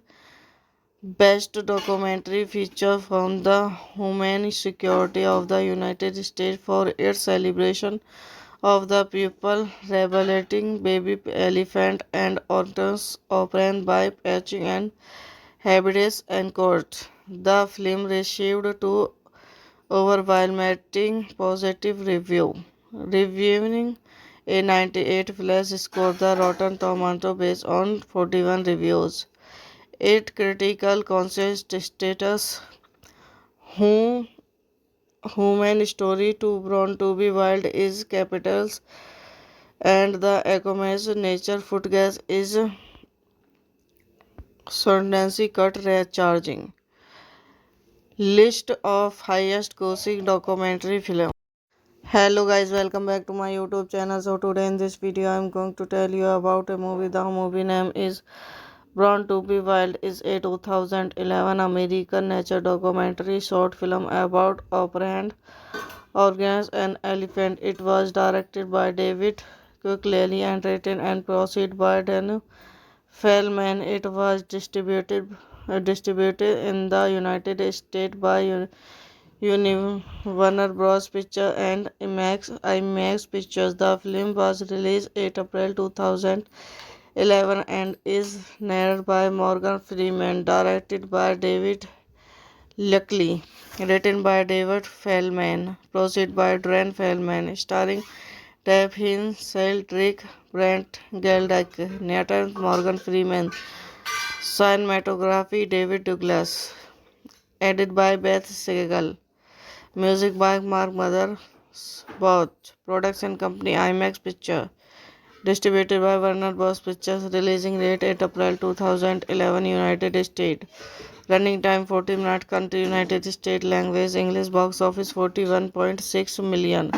Best Documentary Feature from the Homeland Security of the United States for its celebration of the people rebelling baby elephant and otters opened by patching and habitats and court. The film received two overwhelming positive reviewing a 98 plus scored the Rotten Tomato based on 41 reviews. Its critical consensus status who human story too born to be wild is capitals and the Aquaman's nature food gas is Sondancy cut rate charging. List of highest grossing documentary film. Hello guys, welcome back to my YouTube channel. So today in this video I am going to tell you about a movie. The movie name is Born to be Wild is a 2011 American nature documentary short film about operant organs and elephant. It was directed by David Quigley and written and produced by Dan Feldman. It was distributed in the United States by Warner Bros. Pictures and IMAX Pictures. The film was released 8 April 2011 and is narrated by Morgan Freeman, directed by David Luckily, written by David Feldman, produced by Dran Feldman, starring Tab Hinn, Cedric Brent, Geldeck, Nathan Morgan Freeman, cinematography David Douglas, edited by Beth Segal, music by Mark Mothersbaugh, production company IMAX Picture, distributed by Warner Bros. Pictures, releasing date 8 April 2011, United States. Running time 40 minutes. Country United States. Language English. Box office 41.6 million.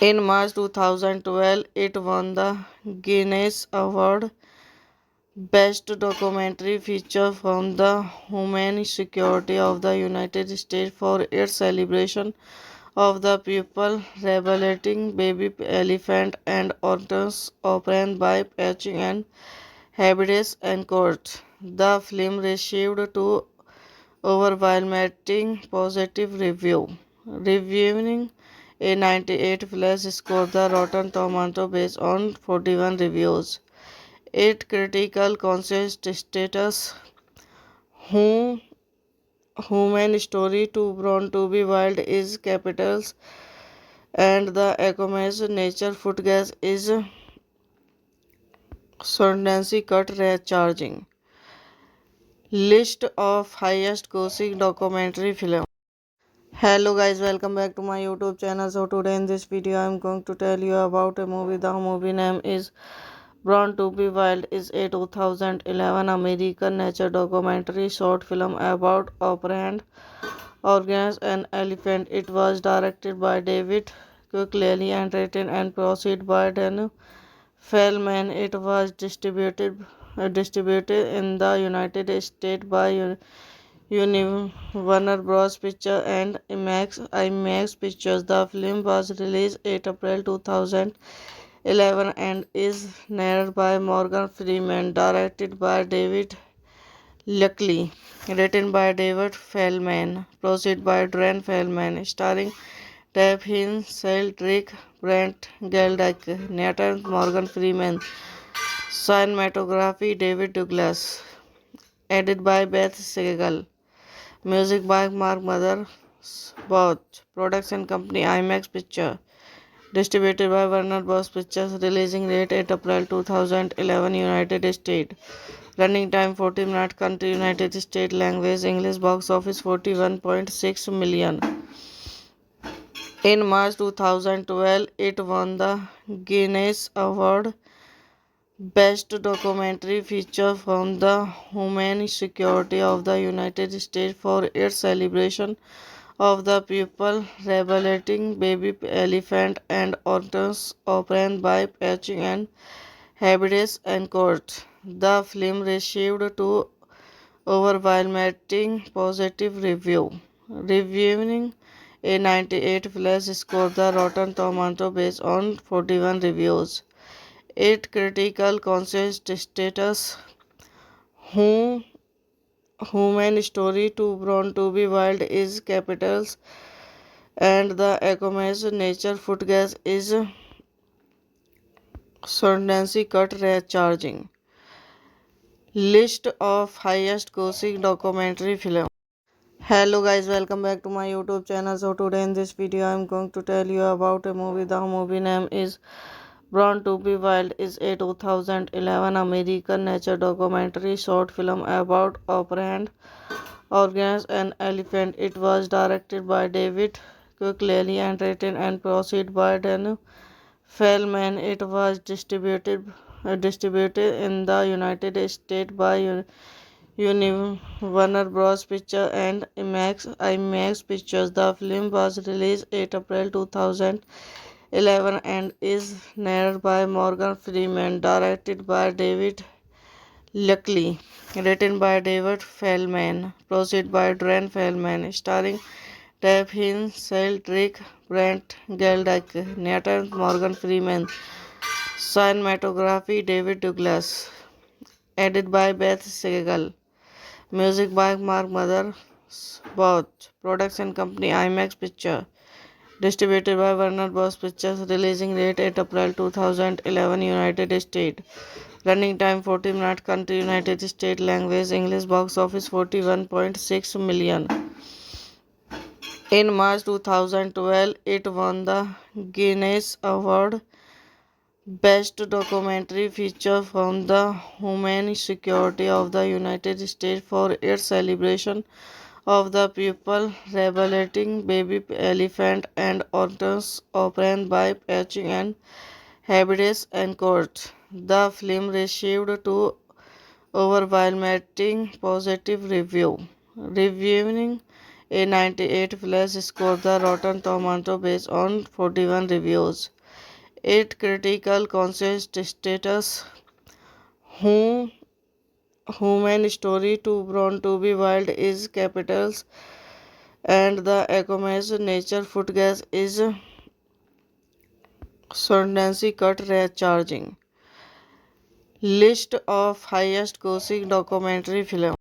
In March 2012, it won the Guinness Award Best Documentary Feature from the Humane Security of the United States for its celebration of the people rehabilitating baby elephant and organs opened by patching and habitats and courts. The film received two overwhelming positive review, reviewing a 98 plus score. The Rotten Tomato based on 41 reviews. Its critical consensus status who human story to Born to be Wild is capitals and the Aquaman's nature food gas is Sondancy cut rate charging. List of highest grossing documentary film. Hello guys, welcome back to my YouTube channel. So today in this video I am going to tell you about a movie. The movie name is Born to be Wild is a 2011 American nature documentary short film about operant organs and elephant. It was directed by David Quigley and written and produced by Dan Feldman. It was distributed in the United States by Warner Bros. Pictures and IMAX Pictures. The film was released 8 April 2011 and is narrated by Morgan Freeman, directed by David Luckily, written by David Feldman, produced by Dran Feldman, starring Tab Hinn, Cedric Brent, Geldeck, Nathan Morgan Freeman, cinematography David Douglas, edited by Beth Segal, music by Mark Mothersbaugh, production company IMAX Picture, distributed by Warner Bros. Pictures, releasing date 8 April 2011, United States. Running time 40 minutes. Country United States. Language English. Box office 41.6 million. In March 2012, it won the Guinness Award Best Documentary Feature from the Humane Security of the United States for its celebration of the people rehabilitating baby elephant and organs opened by patching and habitats and courts. The film received two overwhelming positive review, reviewing a 98 plus score. The Rotten Tomato based on 41 reviews. Its critical consensus status who human story to Born to be Wild is capitals and the Aquaman's nature food gas is Sondancy cut rate charging. List of highest grossing documentary film. Hello guys, welcome back to my YouTube channel. So today in this video I am going to tell you about a movie. The movie name is Born to be Wild is a 2011 American nature documentary short film about operant organs and elephant. It was directed by David Quigley and written and produced by Dan Fellman. It was distributed in the United States by Warner Bros. Pictures and IMAX Pictures. The film was released 8 April 2011 and is narrated by Morgan Freeman, directed by David Luckily, written by David Feldman, produced by Dren Feldman, starring Dave Hill, Cedric Brent, Geldick, Nathan Morgan Freeman, cinematography David Douglas, edited by Beth Segal, music by Mark Mothersbaugh, production company IMAX Picture, distributed by Warner Bros. Pictures, releasing date 8 April 2011, United States. Running time 40 minutes. Country United States. Language English. Box office 41.6 million. In March 2012, it won the Guinness Award Best Documentary Feature from the Homeland Security of the United States for its celebration of the people rehabilitating baby elephant and organs obtained by patching and habitats and courts. The film received two overwhelming positive review, reviewing a 98 plus score the Rotten Tomato based on 41 reviews. Its critical consensus status who human story too born to be wild is capitals and the Ecoma's nature food gas is Sundance cut rate charging. List of highest grossing documentary film.